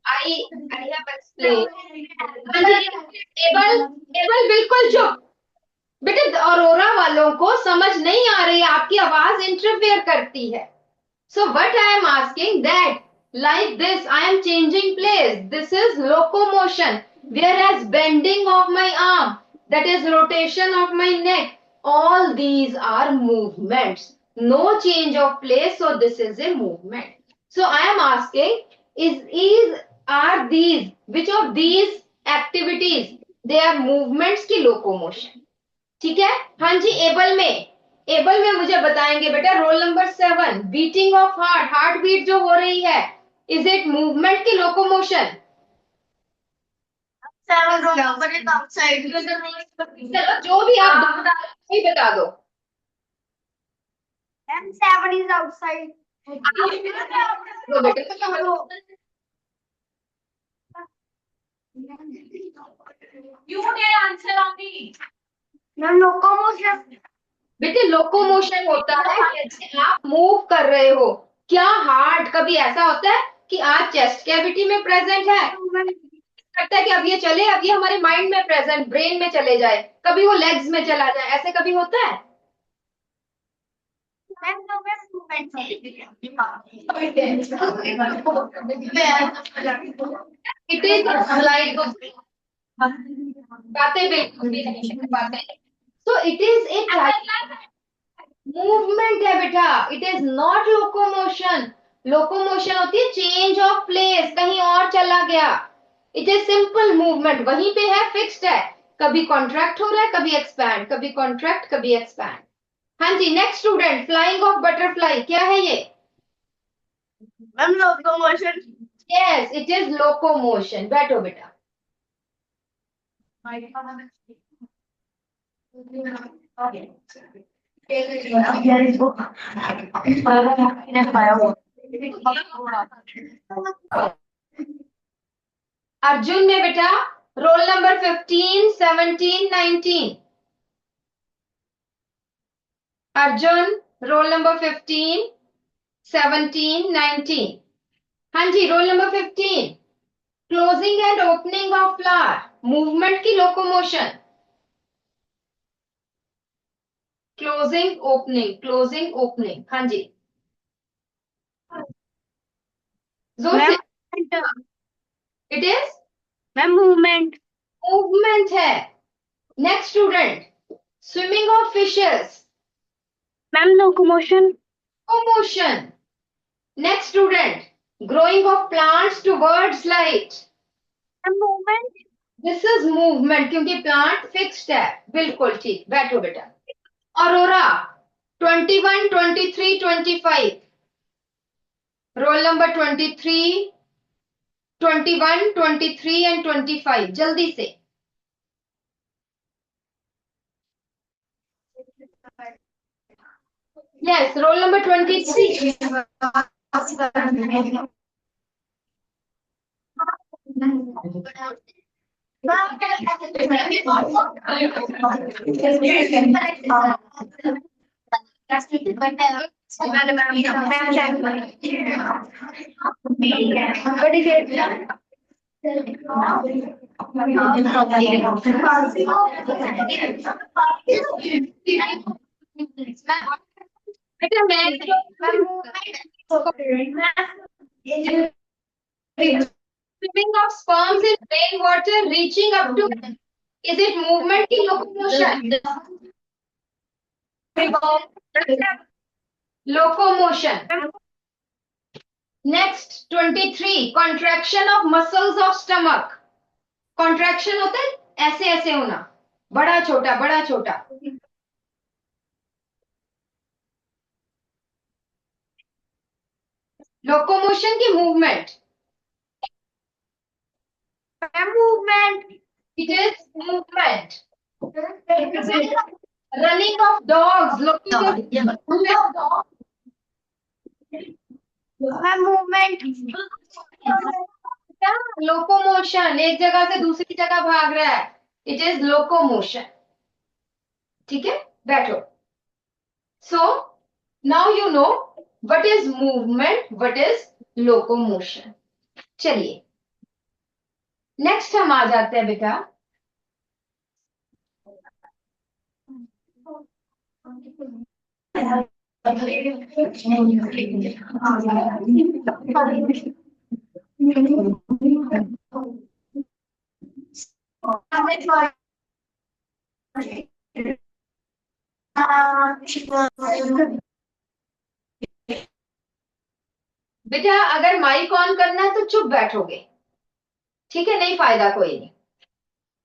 I have explained. हाँ जी, एबल बिल्कुल चुप बेटे, अरोरा वालों को समझ नहीं आ रही है, आपकी आवाज इंटरफेयर करती है। So what I am asking that like this I am changing place. This is locomotion, whereas bending of my arm, that is rotation of my neck, all these are movements. No change of place, so this is a movement. So I am asking are these, which of these activities they are movements की locomotion? ठीक है। हाँ जी, able में मुझे बताएंगे बेटा। Roll number 7, beating of heart, heart beat जो हो रही है, इज इट मूवमेंट की लोकोमोशन? चलो जो भी आप बता दो।
7 is outside.
दो बेटा।
You did answer on me.
Ma'am locomotion.
बेटे लोकोमोशन होता है जैसे आप मूव कर रहे हो। क्या हार्ट कभी ऐसा होता है कि आज चेस्ट कैविटी में प्रेजेंट है, लगता है कि अब ये चले, अब ये हमारे माइंड में प्रेजेंट, ब्रेन में चले जाए, कभी वो लेग्स में चला जाए, ऐसे कभी होता है? इट इज लाइक बातें बिल्कुल बातें। So it is a movement है बेटा, it is not locomotion. Locomotion होती है चेंज ऑफ प्लेस, कहीं और चला गया। इट इज सिंपल मूवमेंट, वहीं पे है, फिक्स्ड है, कभी कॉन्ट्रैक्ट हो रहा है, कभी एक्सपैंड, कभी कॉन्ट्रैक्ट, कभी एक्सपैंड। हाँ जी, next student, flying of butterfly, क्या है ये?
Ma'am locomotion.
Yes, it is locomotion. बैठो बेटा। अर्जुन ने बेटा roll number 15, 17, 19। Arjun roll number 15, 17, 19। हाँ जी, roll number 15, closing and opening of flower, movement की लोकोमोशन। क्लोजिंग ओपनिंग, हाँ जी, जोर से। इट इज
मैम
मूवमेंट है। Next student, swimming of fishes,
ma'am locomotion.
Locomotion. Next student, growing of plants towards light,
movement.
This is movement क्योंकि plant fixed है। बिल्कुल ठीक, बैठो बेटा। अरोरा 21, 23, 25, रोल नंबर 23, 21, 23 एंड 25, जल्दी से। Yes, roll number 23। बेटा मैं swimming of sperms in rainwater reaching up to, is it movement की locomotion? Locomotion. Next 23, contraction of muscles of stomach. Contraction होता है ऐसे ऐसे होना, बड़ा छोटा बड़ा छोटा. Locomotion की movement.
Movement.
It is movement. Running of dogs.
Movement.
Locomotion, एक जगह से दूसरी जगह भाग रहा है. It is locomotion. ठीक है, बैठो. So now you know what is movement, what is locomotion. चलिए नेक्स्ट हम आ जाते हैं बेटा बेटा अगर माइक ऑन करना है तो चुप बैठोगे, ठीक है, नहीं फायदा कोई नहीं.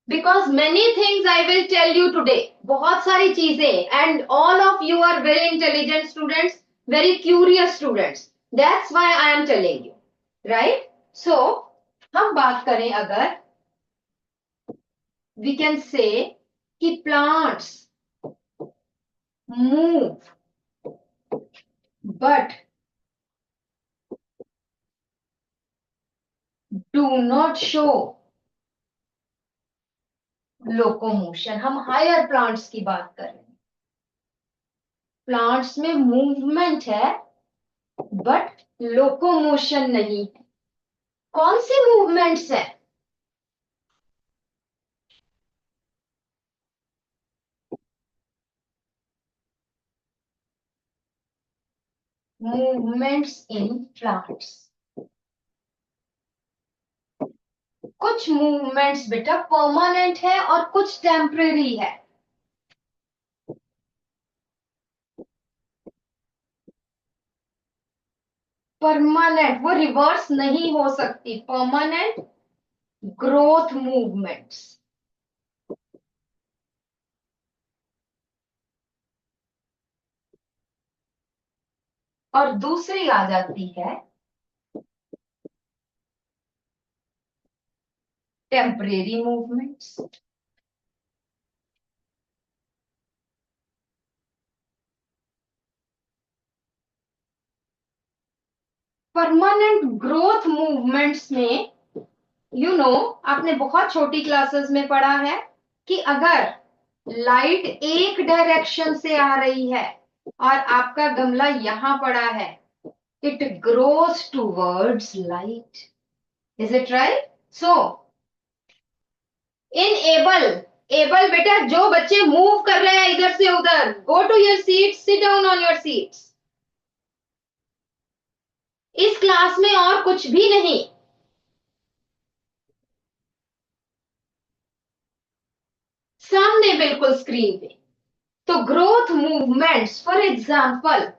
Because many things I will tell you today, बहुत सारी चीजें, and all of you are very intelligent students, very curious students, that's why I am telling you, right. So हम बात करें अगर वी कैन से कि plants move but do not show locomotion. हम higher plants की बात कर रहे हैं. प्लांट्स में मूवमेंट है बट लोकोमोशन नहीं है. कौन सी मूवमेंट्स है? Movements in plants. कुछ मूवमेंट्स बेटा परमानेंट है और कुछ टेम्परेरी है. परमानेंट वो रिवर्स नहीं हो सकती. Permanent growth movements. और दूसरी आ जाती है temporary movements. Permanent growth movements में यू नो आपने बहुत छोटी क्लासेस में पढ़ा है कि अगर लाइट एक डायरेक्शन से आ रही है और आपका गमला यहां पड़ा है, it grows towards light. Is it right? So in able, able बेटा जो बच्चे मूव कर रहे हैं इधर से उधर, go to your seat, sit down on your seats. इस क्लास में और कुछ भी नहीं. सामने बिल्कुल स्क्रीन पे. तो growth movements for example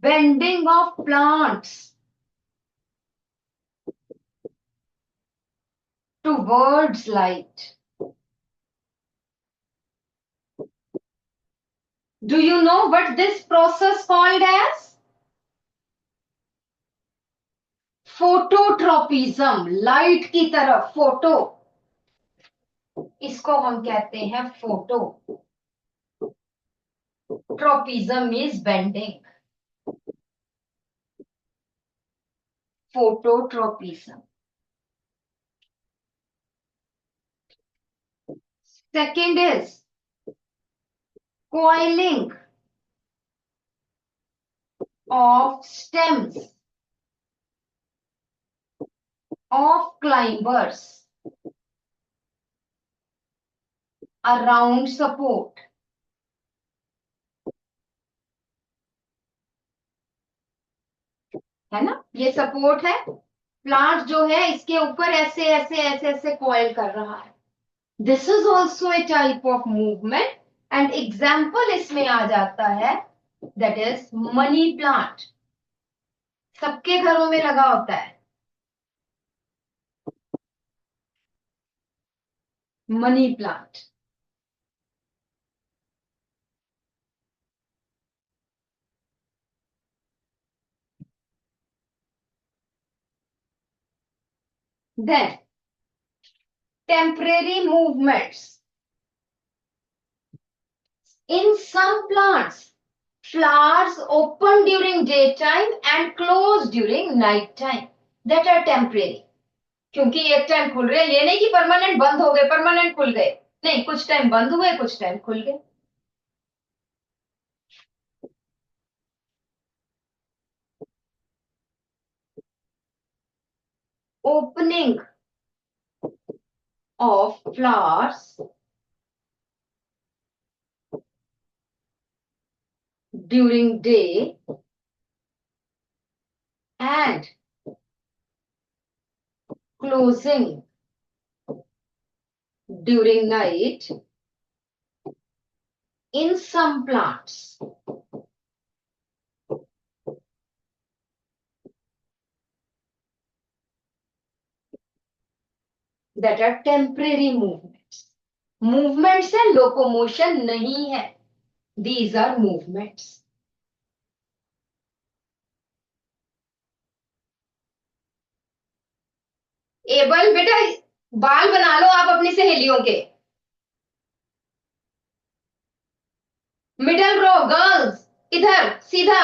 bending of plants towards light. Do you know what this process called as? Phototropism. Light की तरफ फोटो, इसको हम कहते हैं photo. Tropism is bending. Phototropism. Second is coiling of stems. of climbers around support. है ना, ये support है, प्लांट जो है इसके ऊपर ऐसे ऐसे ऐसे ऐसे कॉइल कर रहा है. This is also a type of movement and example इसमें आ जाता है, दैट इज मनी प्लांट. सबके घरों में लगा होता है money plant. Then temporary movements. In some plants, flowers open during daytime and close during night time. That are temporary. क्योंकि एक टाइम खुल रहे हैं, ये नहीं कि परमानेंट बंद हो गए, परमानेंट खुल गए, नहीं, कुछ टाइम बंद हुए, कुछ टाइम खुल गए. Opening of flowers during day and closing during night in some plants. That are temporary movements. Movements है, locomotion नहीं है. These are movements. एबल बेटा, बाल बना लो आप अपनी सहेलियों के. मिडल रो गर्ल्स, इधर सीधा.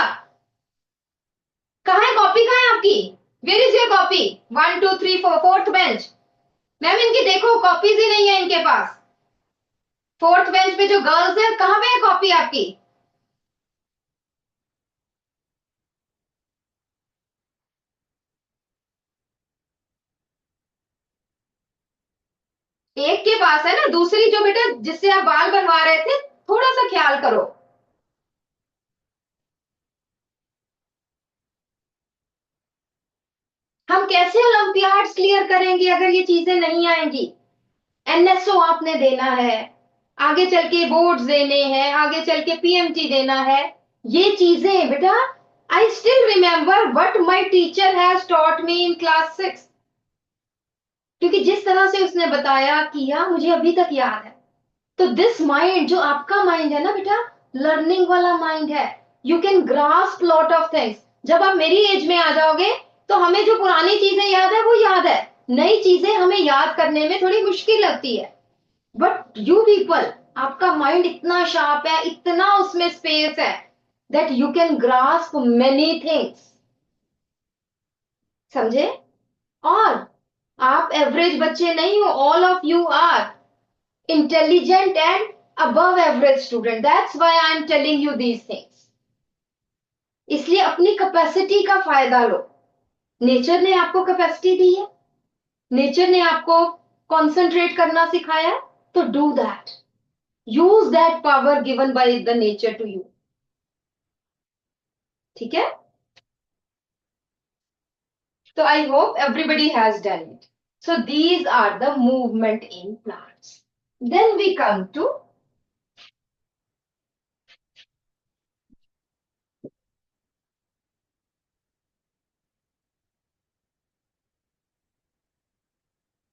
कहाँ है कॉपी, कहाँ है आपकी? Where is your copy? 1 2 3 4, fourth bench. Ma'am इनकी देखो कॉपीज ही नहीं है इनके पास. फोर्थ बेंच पे जो गर्ल्स है, कहाँ पे है कॉपी आपकी? एक के पास है ना, दूसरी जो बेटा जिससे आप बाल बनवा रहे थे, थोड़ा सा ख्याल करो. हम कैसे ओलंपियाड्स क्लियर करेंगे अगर ये चीजें नहीं आएंगी? एनएसओ आपने देना है, आगे चल के बोर्ड्स देने हैं, आगे चल के पीएमटी देना है. ये चीजें बेटा, I still remember what my teacher has taught me in class 6. क्योंकि जिस तरह से उसने बताया किया, मुझे अभी तक याद है. तो दिस माइंड, जो आपका माइंड है ना बेटा, लर्निंग वाला माइंड है. You can grasp lot of things. जब आप मेरी एज में आ जाओगे तो हमें जो पुरानी चीजें याद है वो याद है, नई चीजें हमें याद करने में थोड़ी मुश्किल लगती है. बट यू पीपल, आपका माइंड इतना शार्प है, इतना उसमें स्पेस है, that you can grasp many things. समझे? और आप एवरेज बच्चे नहीं हो, all of you are intelligent and above average student. That's why I am telling you these things. इसलिए अपनी कैपेसिटी का फायदा लो. नेचर ने आपको कैपेसिटी दी है, नेचर ने आपको कंसंट्रेट करना सिखाया है, तो do that. Use that power given by the nature to you. ठीक है? तो I hope everybody has done it. So these are the movement in plants. Then we come to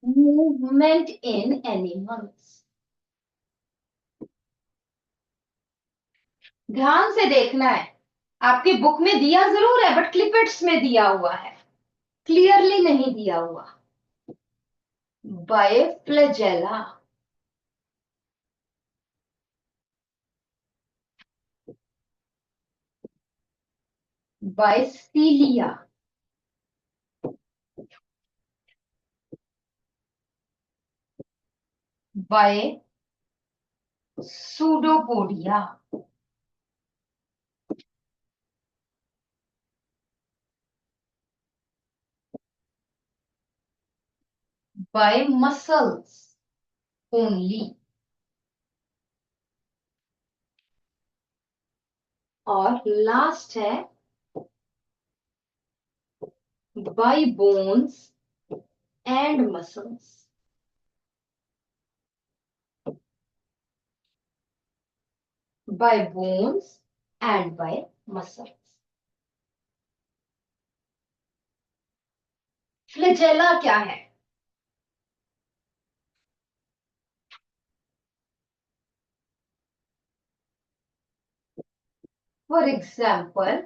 movement in animals. ध्यान से देखना है, आपकी book में दिया जरूर है, बट क्लिपेट्स में दिया हुआ है, क्लियरली नहीं दिया हुआ. By flagella, by cilia, by pseudopodia, by muscles only. और लास्ट है by bones and muscles. By bones and by muscles. Flagella क्या है? फॉर एग्जाम्पल,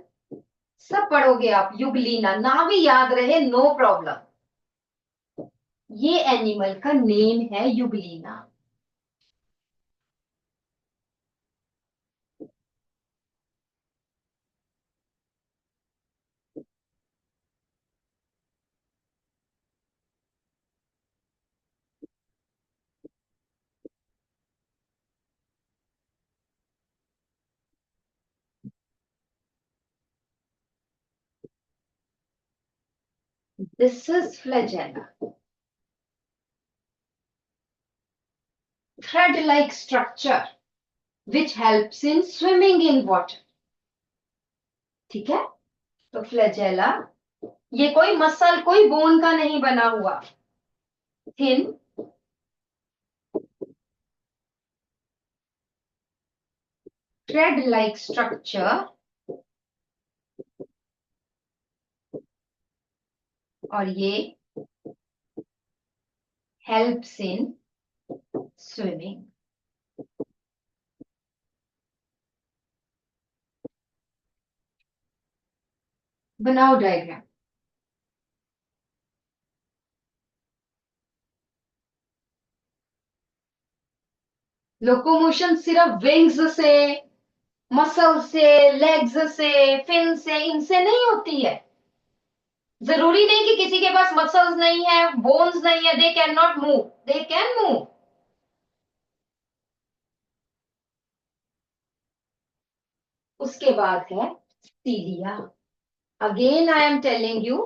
सब पढ़ोगे आप, युगलीना, ना भी याद रहे नो प्रॉब्लम, ये एनिमल का नेम है euglena. This is flagella. Thread-like structure which helps in swimming in water. ठीक है? तो flagella ये कोई मसल, कोई बोन का नहीं बना हुआ. Thin thread-like structure और ये helps in swimming. बनाओ डायग्राम. लोकोमोशन सिर्फ विंग्स से, मसल से, लेग्स से, फिन से, इनसे नहीं होती है. जरूरी नहीं कि किसी के पास मसल्स नहीं है, बोन्स नहीं है, they can not move, they can move. उसके बाद है cilia. Again I am telling you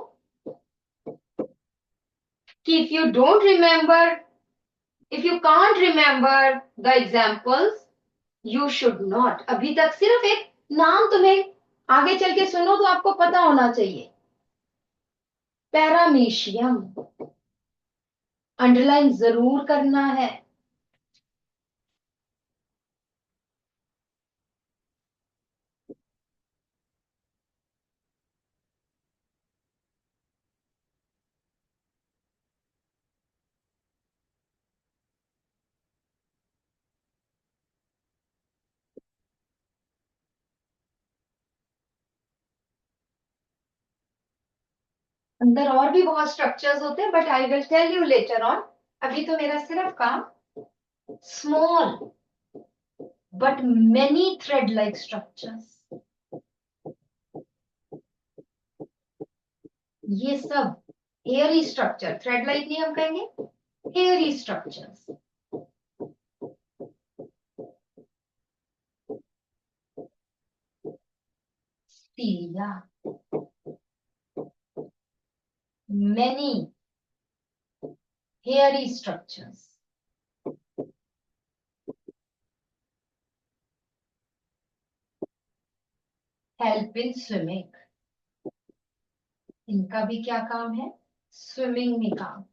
कि if you don't remember, if you can't remember the examples, you should not. अभी तक सिर्फ एक नाम तुम्हें आगे चल के सुनो तो आपको पता होना चाहिए. पैरामीशियम अंडरलाइन जरूर करना है. अंदर और भी बहुत स्ट्रक्चर्स होते हैं, but I will tell you later on. अभी तो मेरा सिर्फ काम small but many thread like structures, ये सब हेयरी स्ट्रक्चर, थ्रेड लाइक नहीं हम कहेंगे, hairy structures. Cilia, many hairy structures. Help in swimming. इनका भी क्या काम है? स्विमिंग में काम.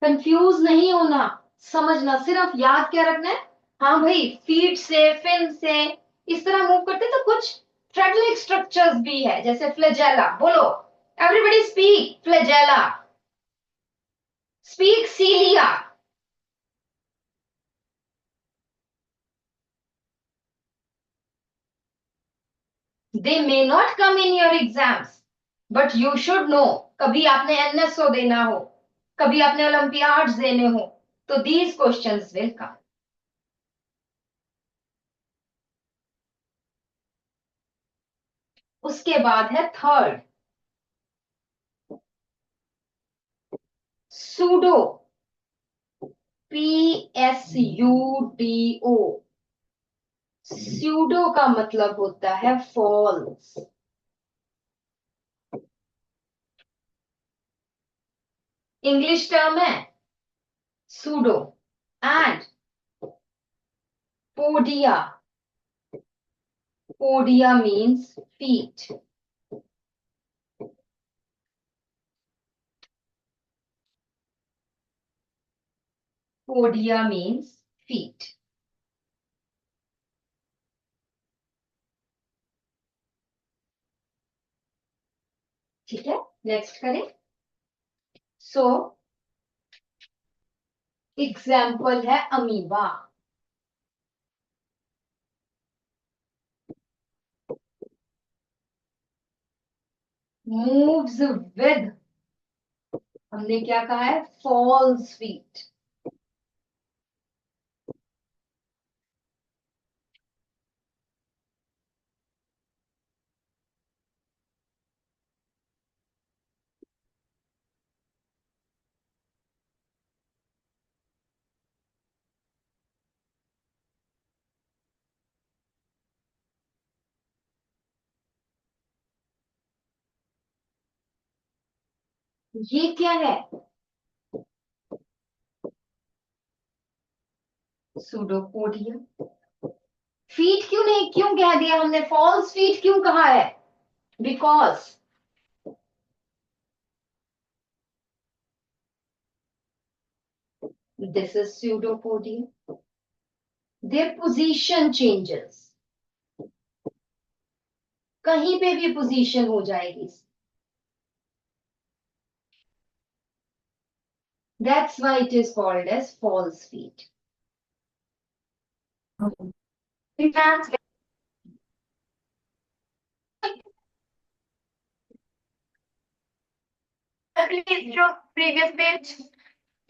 कंफ्यूज नहीं होना, समझना, सिर्फ याद क्या रखना है. हाँ भाई, फीट से, फिन से इस तरह मूव करते तो कुछ थ्रेड लाइक स्ट्रक्चर्स भी है, जैसे फ्लैजेला. बोलो, everybody speak flagella, speak cilia. They may not come in your exams, but you should know. कभी आपने NSO देना हो, कभी आपने ओलंपियाड्स देने हो, तो these questions will come. उसके बाद है थर्ड, सूडो, PSUDO। स्यूडो का मतलब होता है फॉल्स। इंग्लिश टर्म है pseudo. And podia, podia means feet. Podia means feet. ठीक है, नेक्स्ट करें। सो एग्जाम्पल है अमीबा। मूव्स विद, हमने क्या कहा है, फॉल्स फीट। ये क्या है, सूडोपोडिया। फीट क्यों नहीं, क्यों कह दिया हमने फॉल्स फीट क्यों कहा है? Because this is pseudopodia, their position changes, कहीं पे भी पोजीशन हो जाएगी। That's why it is called as false feet.
Please show previous page.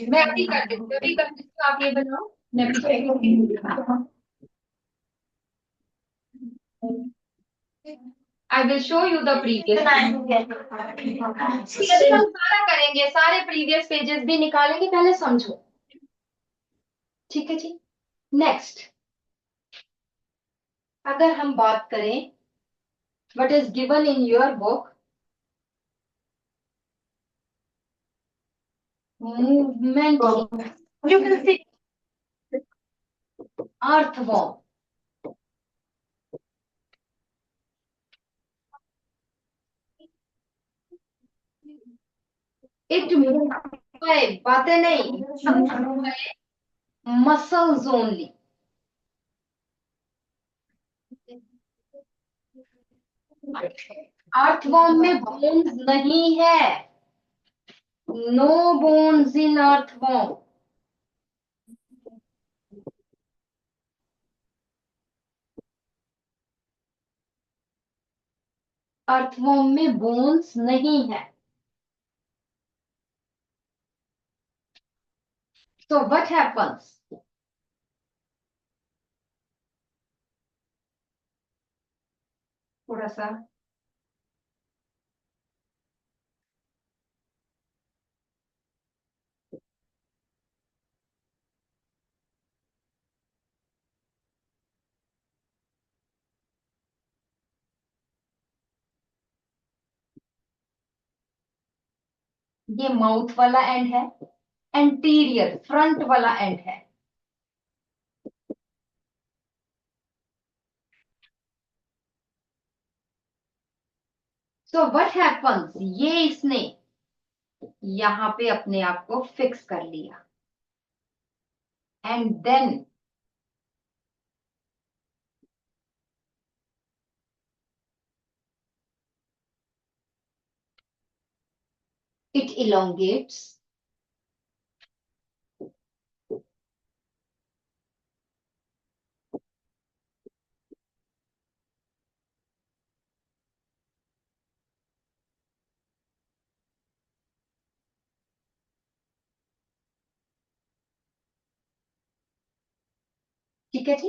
मैं अभी कर देती हूँ, अभी कर देती हूँ, आप ये बनाओ, मैं अभी कर I will show you the previous. अभी हम सारा करेंगे, सारे प्रीवियस पेजेस भी निकालेंगे, पहले समझो। ठीक है जी, नेक्स्ट अगर हम बात करें what is given in your book, movement
You can see.
Earthworm. It move by, बातें नहीं, मसल्स ओनली। अर्थवॉर्म में बोन्स नहीं है, no bones in earthworm. Earthworm में बोन्स नहीं है। So what happens? थोड़ा सा ये माउथ वाला एंड है, एंटीरियर फ्रंट वाला एंड है। सो व्हाट हैपन्स, ये इसने यहां पे अपने आप को फिक्स कर लिया एंड देन इट इलोंगेट्स, ठीक है जी।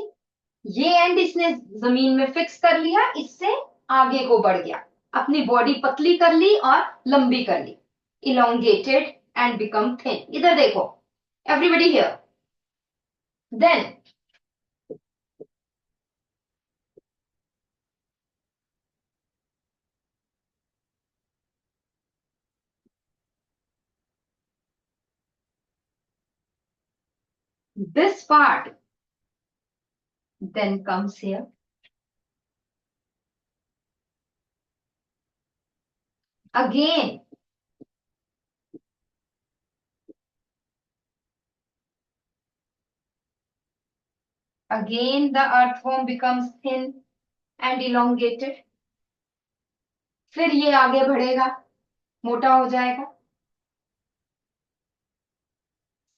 ये एंड इसने जमीन में फिक्स कर लिया, इससे आगे को बढ़ गया, अपनी बॉडी पतली कर ली और लंबी कर ली, elongated and become thin. इधर देखो, everybody here. Then this part then comes here. Again, the earthworm becomes thin and elongated. फिर ये आगे बढ़ेगा, मोटा हो जाएगा.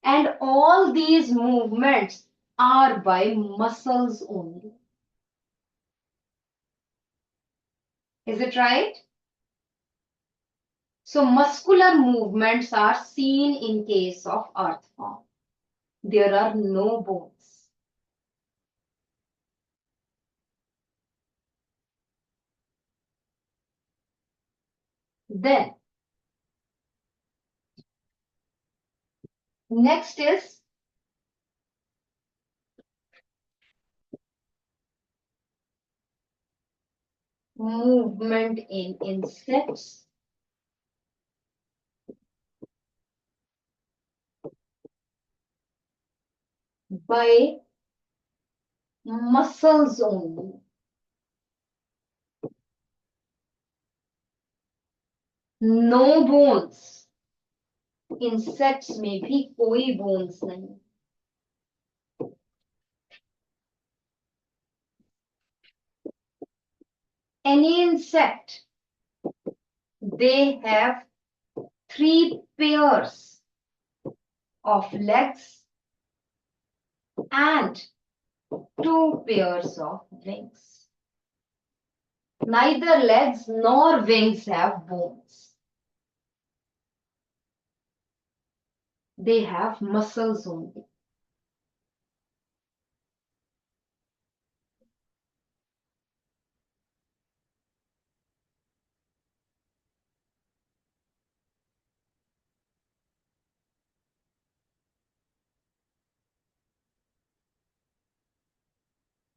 And all these movements are by muscles only. Is it right? So muscular movements are seen in case of earthworm. There are no bones. Then next is movement in insects. By muscles only. No bones. Insects में भी कोई bones नहीं. Any insect, they have 3 pairs of legs and 2 pairs of wings. Neither legs nor wings have bones. They have muscles only.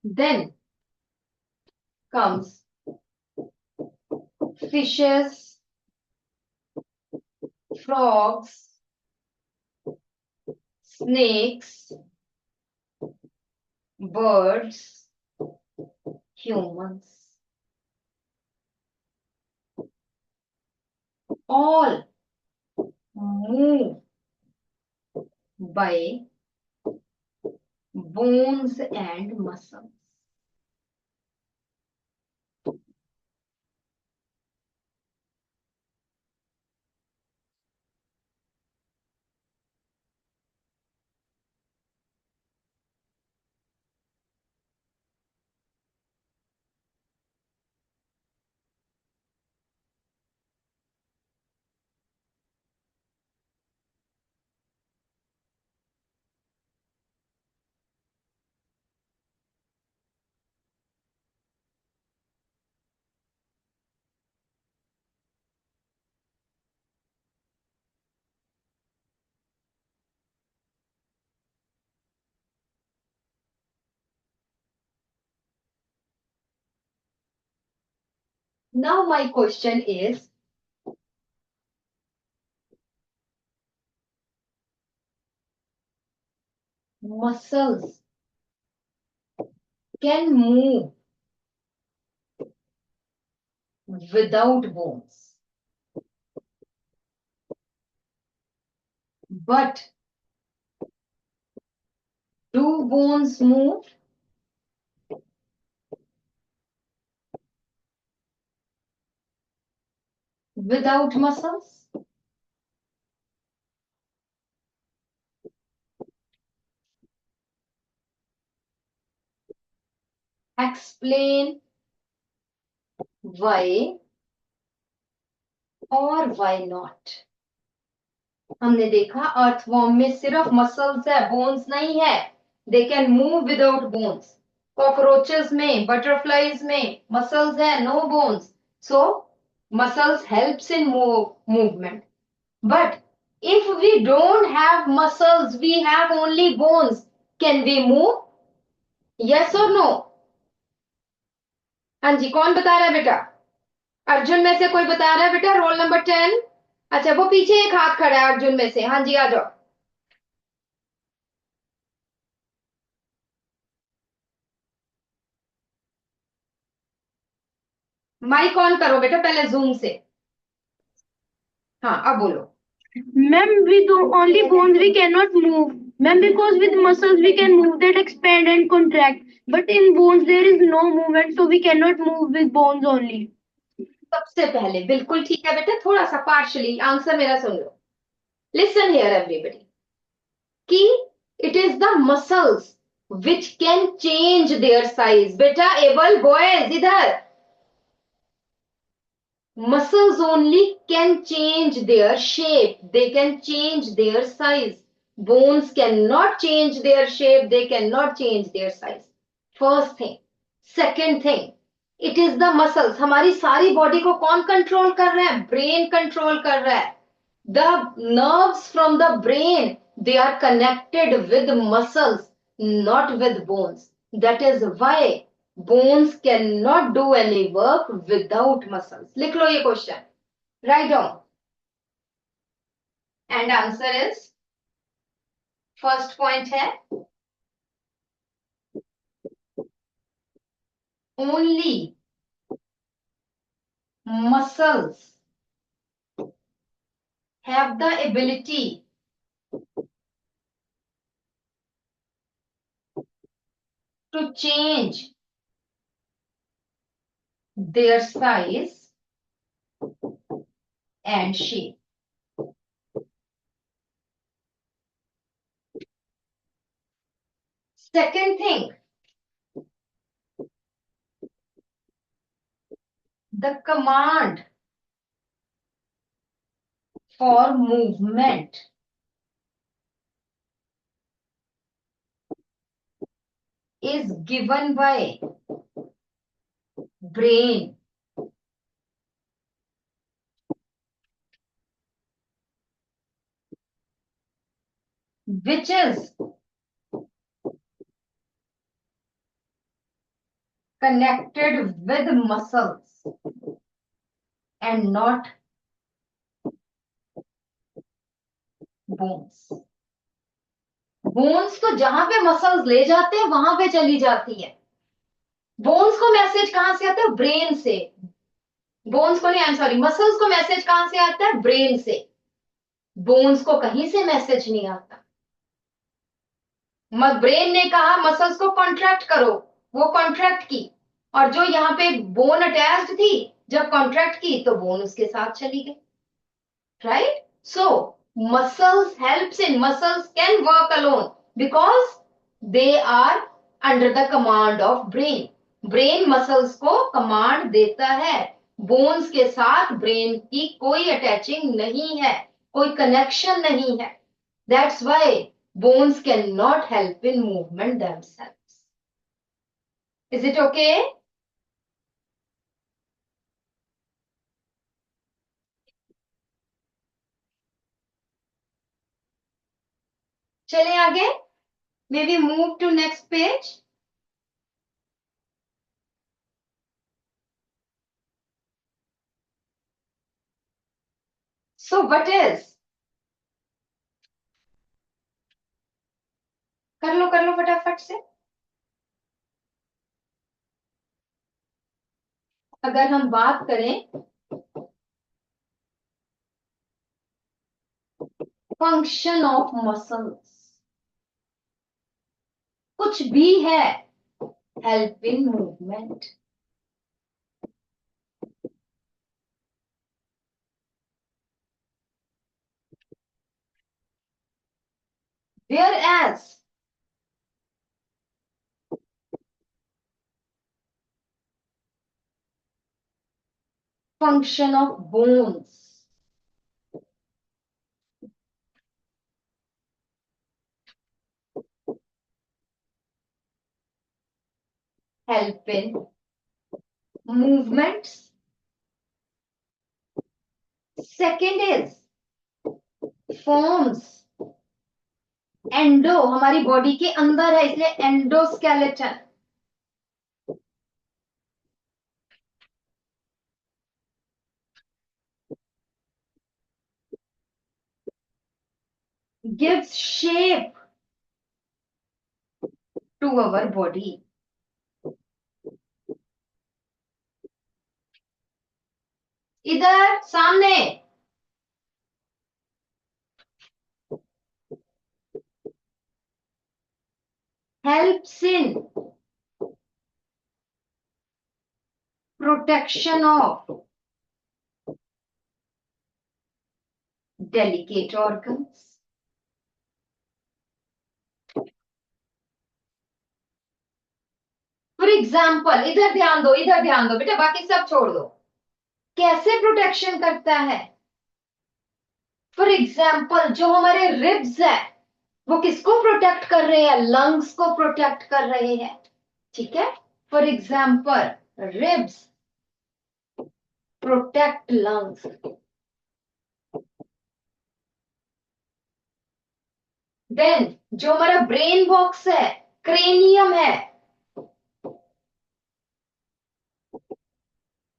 Then comes fishes, frogs, snakes, birds, humans. All move by bones and muscles. Now my question is, muscles can move without bones. But do bones move? Without muscles? Explain why or why not. हमने देखा earthworm में सिर्फ muscles है, bones नहीं है. They can move without bones. Cockroaches में, butterflies में muscles है, no bones. So muscles helps in movement. But if we don't have muscles, we have only bones. Can we move? Yes or no? हाँ जी, कौन बता रहा है बेटा? अर्जुन में से कोई बता रहा है बेटा? Roll number 10. अच्छा, वो पीछे एक हाथ खड़ा है अर्जुन में से. हाँ जी, आ जाओ. माइक ऑन करो बेटा पहले जूम से. हाँ, अब बोलो.
Ma'am, with only bones we cannot move. Ma'am, because with muscles we can move that expand and contract. But in bones there is no movement, so we cannot move with bones only.
सबसे पहले बिल्कुल ठीक है बेटा, थोड़ा सा partially answer मेरा सुन लो. Listen here everybody, कि it is the muscles which can change their size. बेटा एबल बॉयज इधर. Muscles only can change their shape, they can change their size. Bones cannot change their shape, they cannot change their size. First thing. Second thing, it is the muscles. हमारी सारी body को कौन control कर रहा है? Brain control कर रहा है. The nerves from the brain, they are connected with muscles, not with bones. That is why bones cannot do any work without muscles. लिख लो ये question. Write down. And answer is, first point है, only muscles have the ability to change their size and shape. Second thing, the command for movement is given by brain, which is connected with muscles and not bones. Bones तो जहां पे muscles ले जाते हैं वहां पे चली जाती है. बोन्स को मैसेज कहां से आता है? ब्रेन से. बोन्स को नहीं, आई एम सॉरी, मसल्स को मैसेज कहां से आता है? ब्रेन से. बोन्स को कहीं से मैसेज नहीं आता. ब्रेन ने कहा मसल्स को कॉन्ट्रैक्ट करो, वो कॉन्ट्रैक्ट की, और जो यहाँ पे बोन अटैच्ड थी, जब कॉन्ट्रैक्ट की तो बोन उसके साथ चली गई. Right? So muscles helps in, muscles can work alone because they are under the command of brain. Brain muscles को कमांड देता है. बोन्स के साथ ब्रेन की कोई अटैचिंग नहीं है, कोई कनेक्शन नहीं है. That's why bones cannot help in movement themselves. Is it okay? चले आगे. Maybe move to next page. So what is? कर लो फटाफट से. अगर हम बात करें फंक्शन ऑफ मसल्स, कुछ भी है, help in movement. Whereas function of bones, help in movements. Second is forms. Endo हमारी बॉडी के अंदर है इसलिए endoskeleton. gives shape to our body. इधर सामने helps in protection of delicate organs. For example इधर ध्यान दो बेटा, बाकी सब छोड़ दो. कैसे प्रोटेक्शन करता है? फॉर एग्जाम्पल जो हमारे रिब्स है वो किसको प्रोटेक्ट कर रहे हैं? लंग्स को प्रोटेक्ट कर रहे हैं. ठीक है. For example ribs protect lungs. Then जो हमारा ब्रेन बॉक्स है, क्रेनियम है,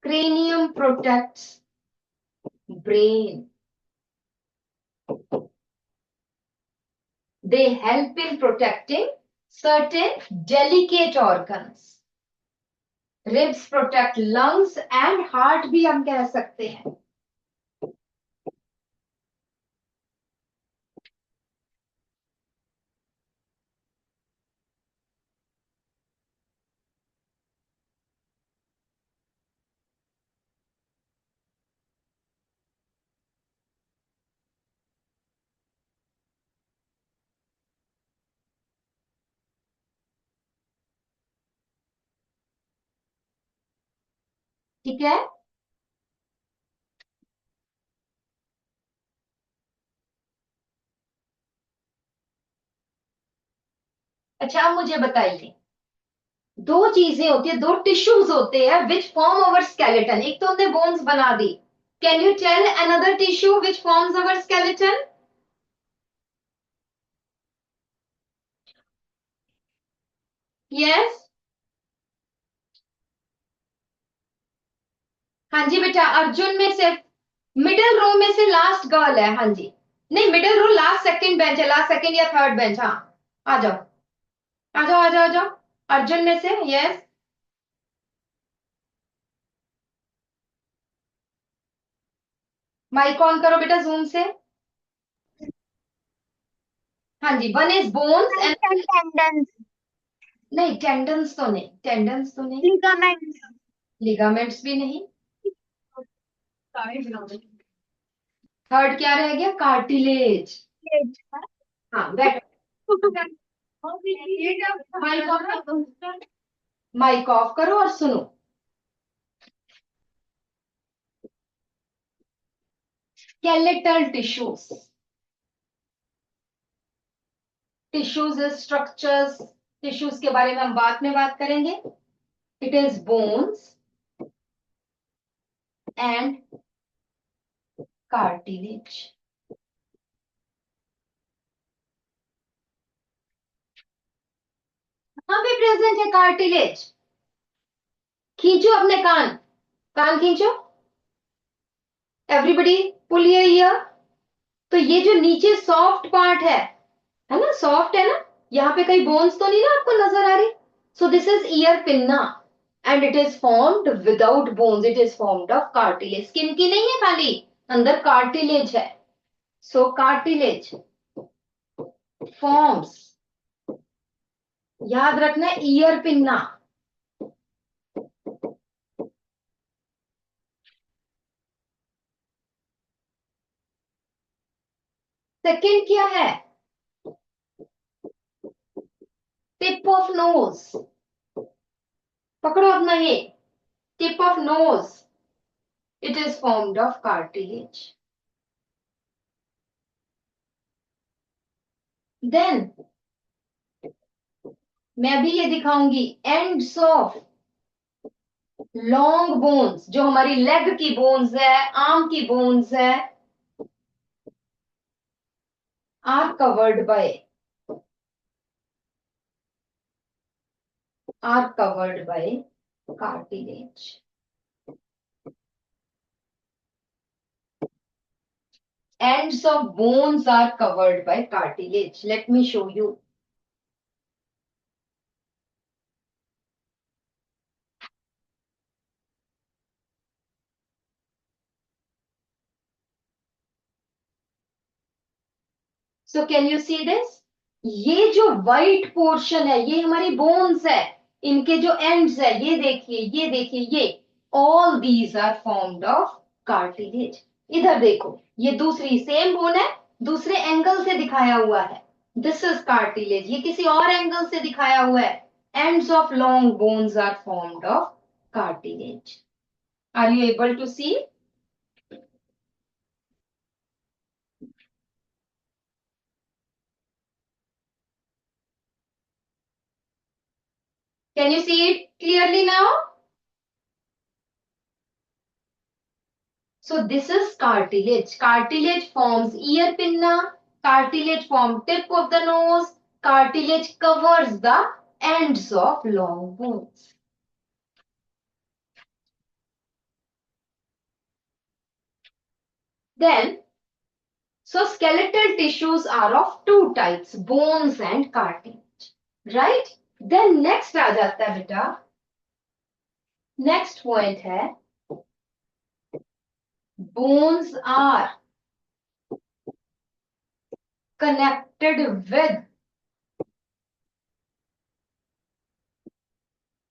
cranium protects brain. They help in protecting certain delicate organs. Ribs protect lungs and heart भी हम कह सकते हैं. ठीक है. अच्छा अब मुझे बताइए, दो चीजें होती है, दो टिश्यूज होते हैं विच फॉर्म अवर स्केलेटन. एक तो हमने बोन्स बना दी. Can you tell another tissue which forms our skeleton? Yes. हाँ जी बेटा, अर्जुन में से मिडिल रो में से लास्ट गर्ल है. हाँ जी, नहीं मिडिल रो लास्ट सेकंड बेंच है, लास्ट सेकंड या थर्ड बेंच. हाँ आ जाओ आ जाओ आ जाओ आ जाओ. अर्जुन में से. यस. माइक ऑन करो बेटा जूम से. हाँ जी, one is bones and
Tendons,
नहीं टेंडन्स तो नहीं, टेंडन्स तो नहीं,
ligaments,
लिगामेंट्स भी नहीं. थर्ड क्या रह गया? कार्टिलेज. हाँ बैठ. माइक ऑफ करो और सुनो. Skeletal tissues. Tissues structures. Tissues के बारे में हम बाद में बात करेंगे. It is bones and cartilage. कहां पे प्रेजेंट है कार्टिलेज? खींचो अपने कान, कान खींचो. Everybody pull your ear. तो ये जो नीचे सॉफ्ट पार्ट है ना, सॉफ्ट है ना, यहाँ पे कई बोन्स तो नहीं ना आपको नजर आ रही? So this is ear pinna and it is formed without bones. It is formed of cartilage. Skin की नहीं है, खाली अंदर कार्टिलेज है. सो कार्टिलेज फॉर्म्स, याद रखना, ईयर पिन्ना. सेकंड क्या है? Tip of nose. पकड़ो अपना ये tip of nose. It is formed of cartilage. Then मैं भी ये दिखाऊंगी एंड्स ऑफ लॉन्ग बोन्स, जो हमारी लेग की बोन्स है, आर्म की बोन्स है, are covered by cartilage. Ends of bones are covered by cartilage. Let me show you. So can you see this? ये जो white portion है ये हमारी bones है, इनके जो ends है ये देखिए, ये देखिए, ये all these are formed of cartilage. इधर देखो, ये दूसरी सेम बोन है, दूसरे एंगल से दिखाया हुआ है. This is cartilage. ये किसी और एंगल से दिखाया हुआ है. Ends of long bones are formed of cartilage. Are you able to see? Can you see it clearly now? So this is cartilage. Cartilage forms ear pinna. Cartilage forms tip of the nose. Cartilage covers the ends of long bones. Then, so skeletal tissues are of two types, bones and cartilage, right? Then next आ जाता है बेटा, next point है, bones are connected with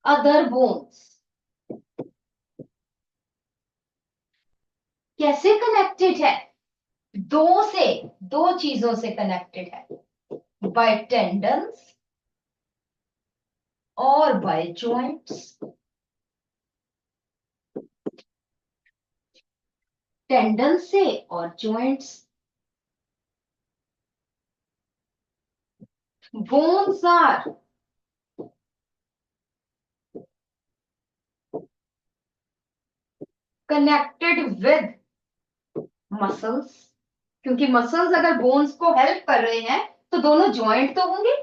other bones. कैसे connected है? दो चीजों से connected है, बाय टेंडन्स और बाय जॉइंट्स. टेंडन से और joints. Bones are connected with muscles, क्योंकि मसल्स अगर बोन्स को हेल्प कर रहे हैं तो दोनों जॉइंट तो होंगे.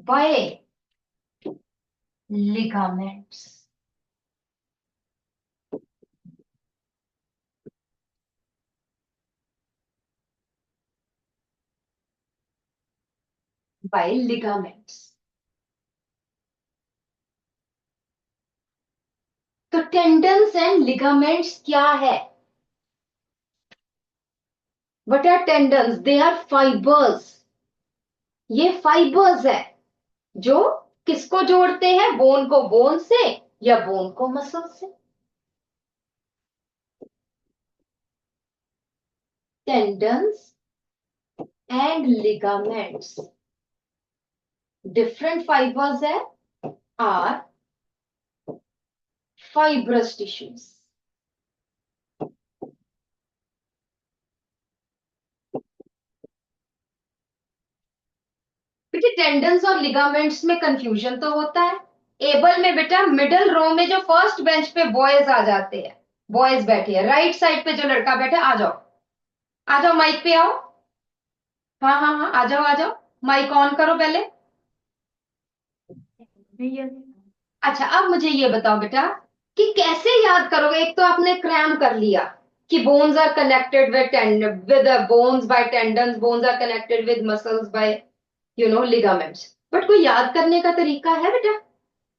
By ligaments. By ligaments. तो टेंडन्स एंड लिगामेंट्स क्या है? What are tendons? They are fibers. ये फाइबर्स है जो किसको जोड़ते हैं? बोन को बोन से या बोन को मसल से. Tendons and ligaments different fibres है, आर fibrous tissues. बेटे टेंडन्स और लिगामेंट्स में कंफ्यूजन तो होता है. एबल में बेटा मिडल रो में जो फर्स्ट बेंच पे बॉयज आ जाते हैं, बॉयज बैठे हैं, राइट साइड पे जो लड़का बैठा है, आ जाओ, आ जाओ, माइक पे आओ. हाँ हाँ हाँ, आ जाओ, आ जाओ, माइक ऑन करो पहले. अच्छा, अब मुझे ये बताओ बेटा कि कैसे याद करोगे? एक तो आपने क्रैम कर लिया कि bones are connected with bones by tendons, bones are connected with muscles by ligaments. But कोई याद करने का तरीका है बेटा?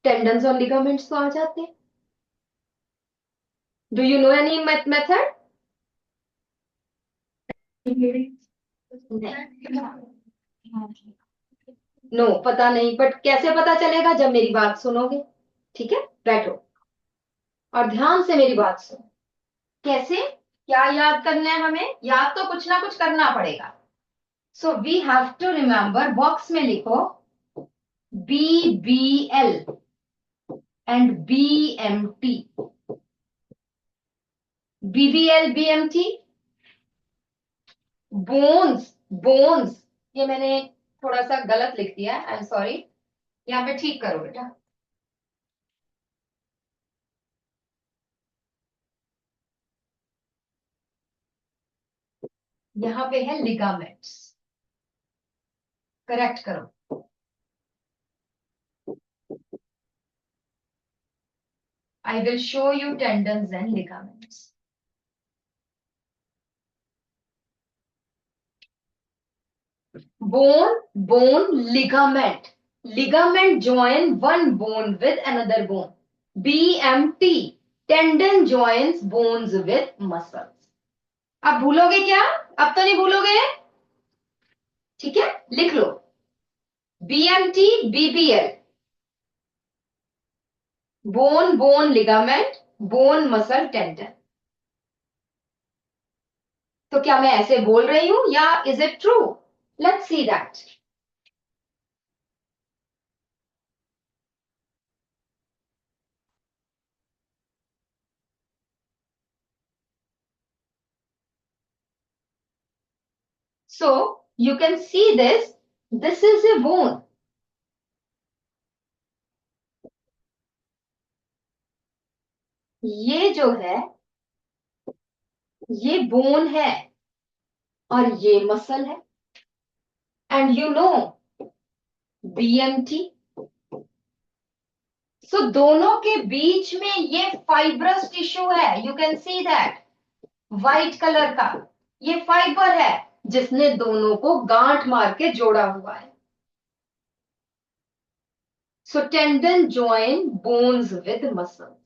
टेंडन्स और लिगामेंट्स तो आ जाते हैं. Do you know any method? No, पता नहीं. बट कैसे पता चलेगा? जब मेरी बात सुनोगे. ठीक है, बैठो और ध्यान से मेरी बात सुनो. कैसे, क्या याद करना है हमें? याद तो कुछ ना कुछ करना पड़ेगा. So we have to remember, box में लिखो BBL and BMT. BBL, BMT. Bones ये मैंने थोड़ा सा गलत लिख दिया, आई एम सॉरी, यहाँ पे ठीक करो बेटा। यहाँ पे है लिगामेंट्स, करेक्ट करो। I will show you tendons and ligaments. Bone, bone, ligament. Ligament join one bone with another bone. BMT. Tendon joins bones with muscles. अब भूलोगे क्या? अब तो नहीं भूलोगे? ठीक है, लिख लो। BMT, BBL. Bone, bone, ligament, bone, muscle, tendon. तो क्या मैं ऐसे बोल रही हूं या is it true? Let's see that. So you can see this. This is a bone. ये जो है ये बोन है और ये मसल है. And you know BMT. सो दोनों के बीच में ये फाइब्रस टिश्यू है. You can see that white colour का ये फाइबर है जिसने दोनों को गांठ मार के जोड़ा हुआ है. So tendon join bones with muscles.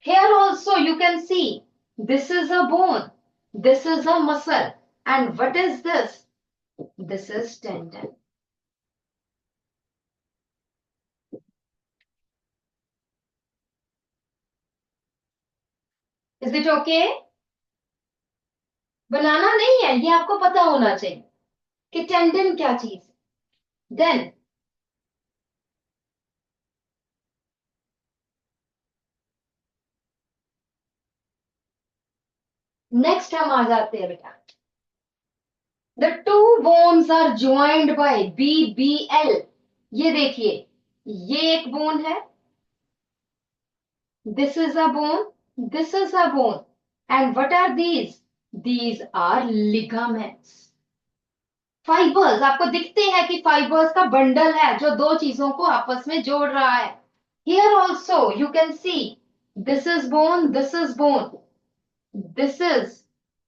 Here also you can see this is a bone, this is a muscle, and what is this? This is tendon. Is it okay? बनाना नहीं है, ये आपको पता होना चाहिए कि टेंडन क्या चीज. देन नेक्स्ट हम आ जाते हैं बेटा. The two bones are joined by BBL. ये देखिए ये एक बोन है. This is a bone, this is a bone, and what are these? These are ligaments. Fibres आपको दिखते हैं कि फाइबर्स का बंडल है जो दो चीजों को आपस में जोड़ रहा है. Here also you can see this is bone, this is bone, this is,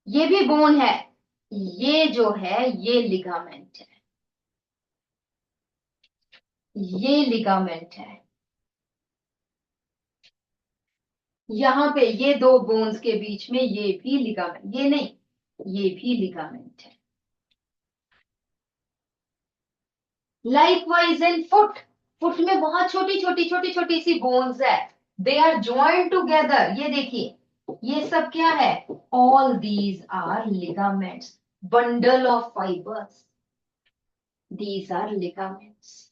ये भी बोन है. ये जो है ये लिगामेंट है, ये लिगामेंट है. यहां पे ये दो बोन्स के बीच में ये भी लिगामेंट, ये नहीं, ये भी लिगामेंट है. लाइकवाइज इन फुट. फुट में बहुत छोटी छोटी छोटी छोटी सी बोन्स है. They are joint together. ये देखिए ये सब क्या है? All these are ligaments. Bundle of fibres. These are ligaments.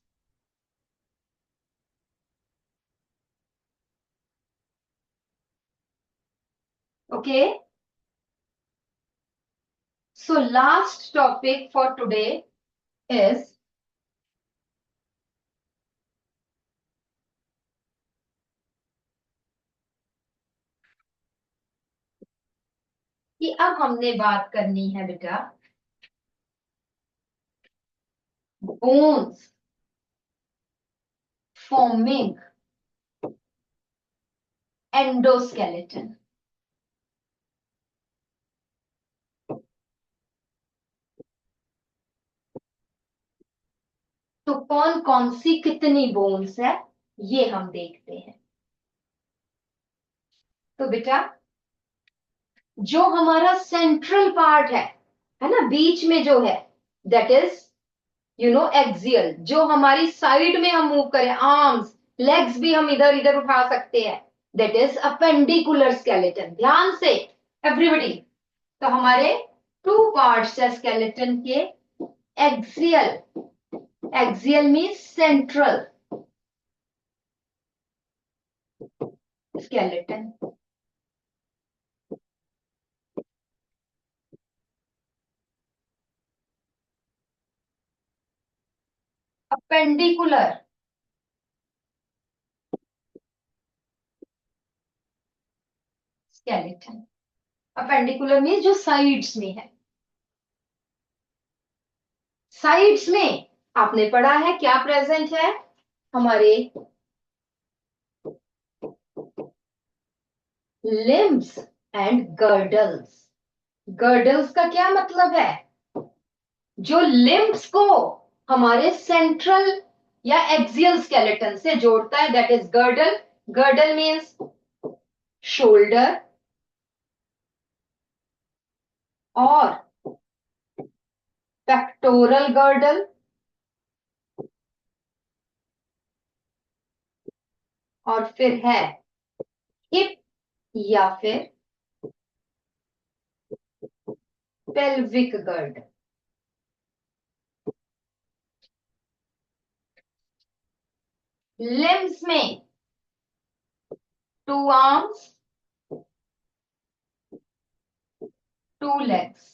Okay. So last topic for today is कि अब हमने बात करनी है बेटा बोन्स फॉर्मिंग एंडोस्केलेटन. तो कौन कौन सी कितनी बोन्स है ये हम देखते हैं. तो बेटा जो हमारा सेंट्रल पार्ट है ना, बीच में जो है, that is you know axial. जो हमारी साइड में हम मूव करें, आर्म्स लेग्स भी हम इधर इधर उठा सकते हैं, दैट इज अपेंडिकुलर स्केलेटन. ध्यान से एवरीबॉडी. तो हमारे टू पार्ट्स है स्केलेटन के. Axial, axial means central skeleton. Appendicular, skeleton. Appendicular means जो साइड्स में है। साइड्स में आपने पढ़ा है क्या प्रेजेंट है, हमारे लिम्स एंड गर्डल्स। गर्डल्स का क्या मतलब है, जो लिम्स को हमारे सेंट्रल या एक्सियल स्केलेटन से जोड़ता है, that is girdle. Girdle means shoulder और पेक्टोरल गर्डल और फिर है हिप या फिर पेल्विक गर्डल। लिम्स में 2 arms, 2 legs,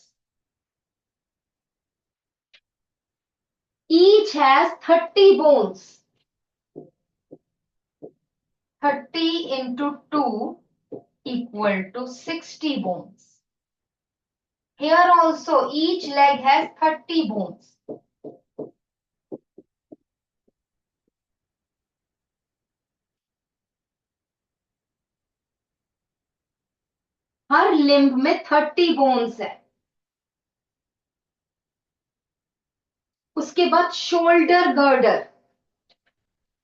each has 30 bones, 30 into 2 equal to 60 bones. Here also each leg has 30 bones. Her limb में 30 बोन्स है। उसके बाद शोल्डर गर्डर,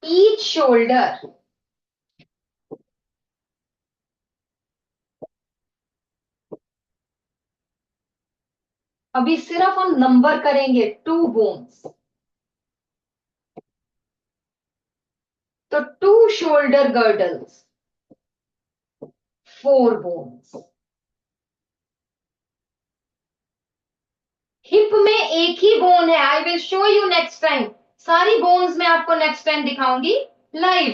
ईच शोल्डर अभी सिर्फ हम नंबर करेंगे 2 बोन्स, तो 2 शोल्डर गर्डल्स, 4 बोन्स। हिप में एक ही बोन है, I will show you next time. सारी बोन्स मैं आपको नेक्स्ट टाइम दिखाऊंगी लाइव,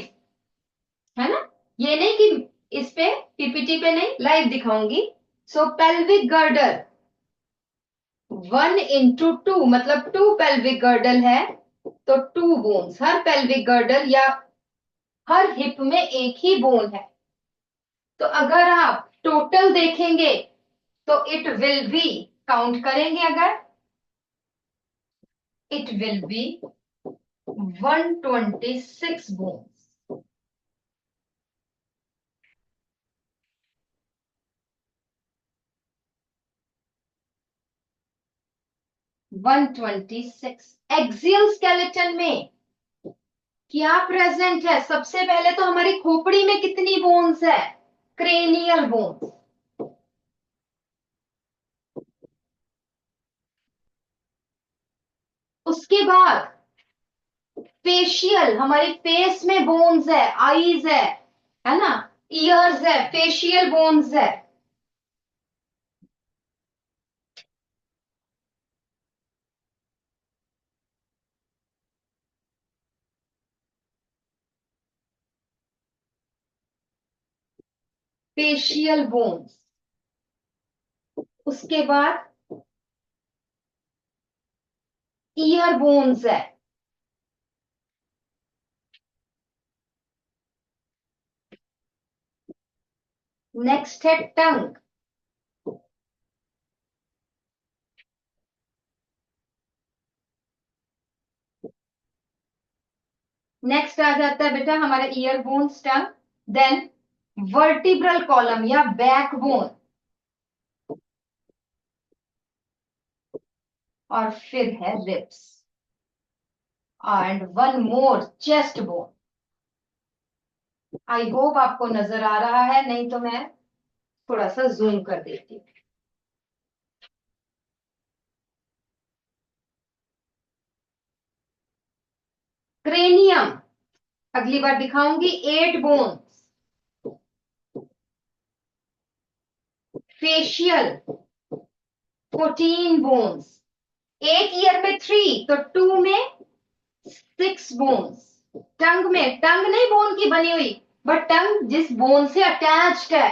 है ना, ये नहीं कि इस पे पीपीटी पे नहीं, लाइव दिखाऊंगी। सो पेल्विक गर्डर 1 into 2 मतलब 2 पेल्विक गर्डल है, तो 2 बोन्स। हर पेल्विक गर्डल या हर हिप में एक ही बोन है। तो अगर आप टोटल देखेंगे तो इट विल बी, काउंट करेंगे अगर, it will be 126 bones. Axial skeleton में क्या प्रेजेंट है, सबसे पहले तो हमारी खोपड़ी में कितनी बोन्स है, क्रेनियल बोन्स। उसके बाद फेशियल, हमारी फेस में बोन्स है, आईज है ना, ईयर्स है, फेशियल बोन्स है। फेशियल बोन्स, उसके बाद ईयर बोन्स है, नेक्स्ट है टंग, नेक्स्ट आ जाता है बेटा हमारा ईयर बोन, टंग, देन वर्टिब्रल कॉलम या बैक बोन, और फिर है ribs and one more chest bone. I hope आपको नजर आ रहा है, नहीं तो मैं थोड़ा सा जूम कर देती हूँ। क्रेनियम अगली बार दिखाऊंगी, 8 बोन्स। फेशियल 14 बोन्स, एक ईयर में 3 तो 2 में 6 बोन्स। टंग में, टंग नहीं बोन की बनी हुई, बट टंग जिस बोन से अटैच्ड है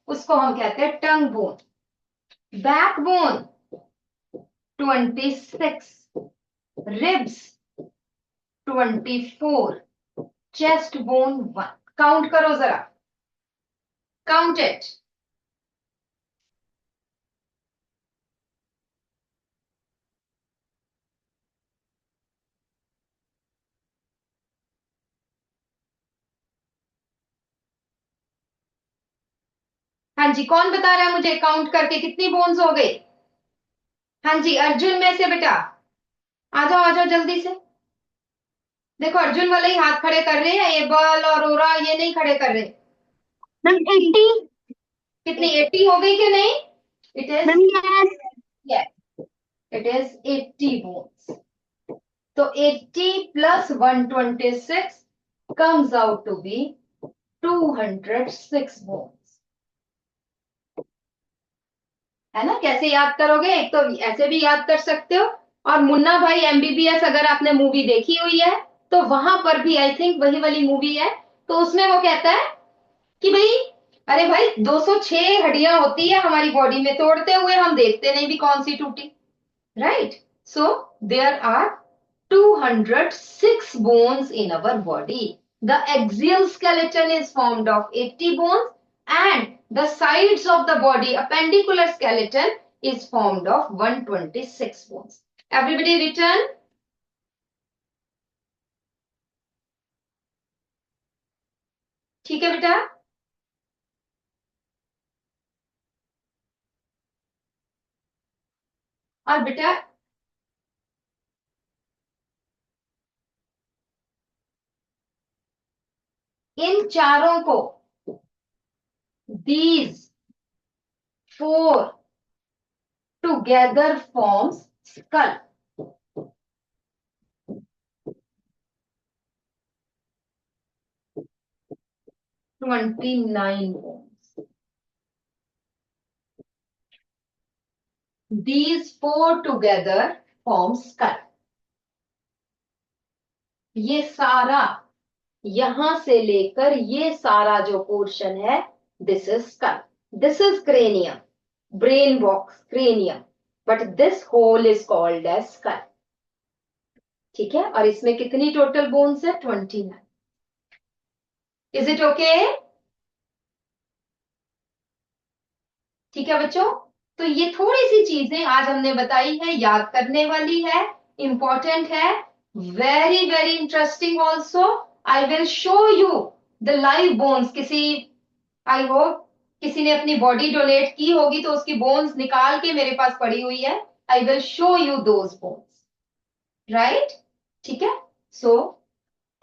उसको हम कहते हैं tongue bone. Back bone 26, ribs 24, chest bone 1. Count करो जरा, काउंट इट. हाँ जी, कौन बता रहा है मुझे काउंट करके कितनी बोन्स हो गई? हाँ जी, अर्जुन में से बेटा आ जाओ जल्दी से. देखो अर्जुन वाले ही हाथ खड़े कर रहे हैं, एबल और ओरा ये नहीं खड़े कर रहे.
मैम 80।
कितनी 80 हो गई कि नहीं? It is,
ma'am yes.
yes, it is 80 bones. तो 80 plus 126 comes out to be 206 bones. है ना? कैसे याद करोगे? एक तो ऐसे भी याद कर सकते हो, और मुन्ना भाई एमबीबीएस अगर आपने मूवी देखी हुई है तो वहां पर भी आई थिंक वही वाली मूवी है, तो उसमें वो कहता है कि भाई अरे भाई 206 हड्डियां होती है हमारी बॉडी में, तोड़ते हुए हम देखते नहीं भी कौन सी टूटी. Right? So there are 206 bones in our body. The axial skeleton is formed of 80 bones and the sides of the body, appendicular skeleton, is formed of 126 bones. Everybody written? ठीक है बेटा? और बेटा इन चारों को these 4 together forms skull. 29 bones. These 4 together form skull. ये सारा यहां से लेकर ये सारा जो पोर्शन है, this is skull, this is cranium, brain box cranium, but this whole is called as skull. ठीक है? और इसमें कितनी टोटल बोन्स है? 29. Is it okay? ठीक है बच्चों? तो ये थोड़ी सी चीजें आज हमने बताई है, याद करने वाली है, इंपॉर्टेंट है, very very interesting also. I will show you the live bones. किसी, आई होप किसी ने अपनी बॉडी डोनेट की होगी तो उसकी बोन्स निकाल के मेरे पास पड़ी हुई है. I will show you those bones. Right? ठीक है? सो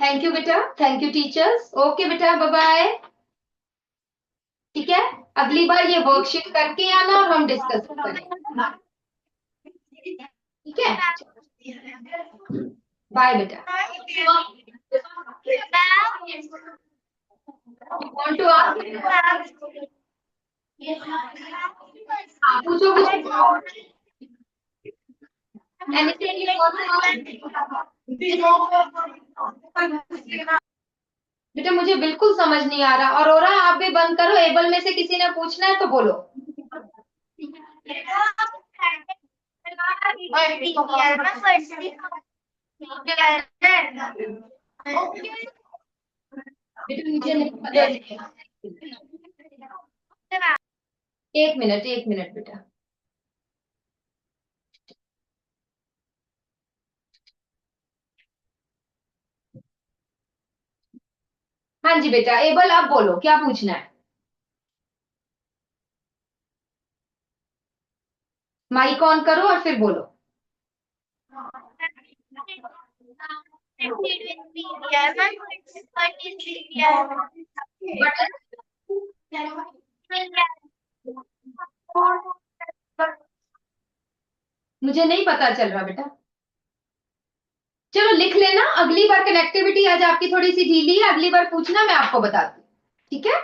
थैंक यू बेटा, थैंक यू टीचर्स. ओके बेटा, बाय बाय. ठीक है? अगली बार ये वर्कशीट करके आना और हम डिस्कस करेंगे. ठीक है? बाय बेटा. Want to ask? हाँ, पूछो पूछो. Anything you want to ask? बेटा मुझे बिल्कुल समझ नहीं आ रहा. और आप भी बंद करो. एबल में से किसी ने पूछना है तो बोलो. बेटा मुझे नहीं पता. एक मिनट बेटा. हाँ जी बेटा, एबल आप बोलो क्या पूछना है. माइक ऑन करो और फिर बोलो. मुझे नहीं पता चल रहा बेटा. चलो लिख लेना. अगली बार कनेक्टिविटी आज आपकी थोड़ी सी ढीली है, अगली बार पूछना, मैं आपको बताती हूँ. ठीक है?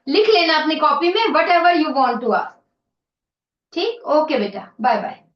लिख लेना अपनी कॉपी में whatever you want to ask. ठीक? ओके बेटा, बाय बाय.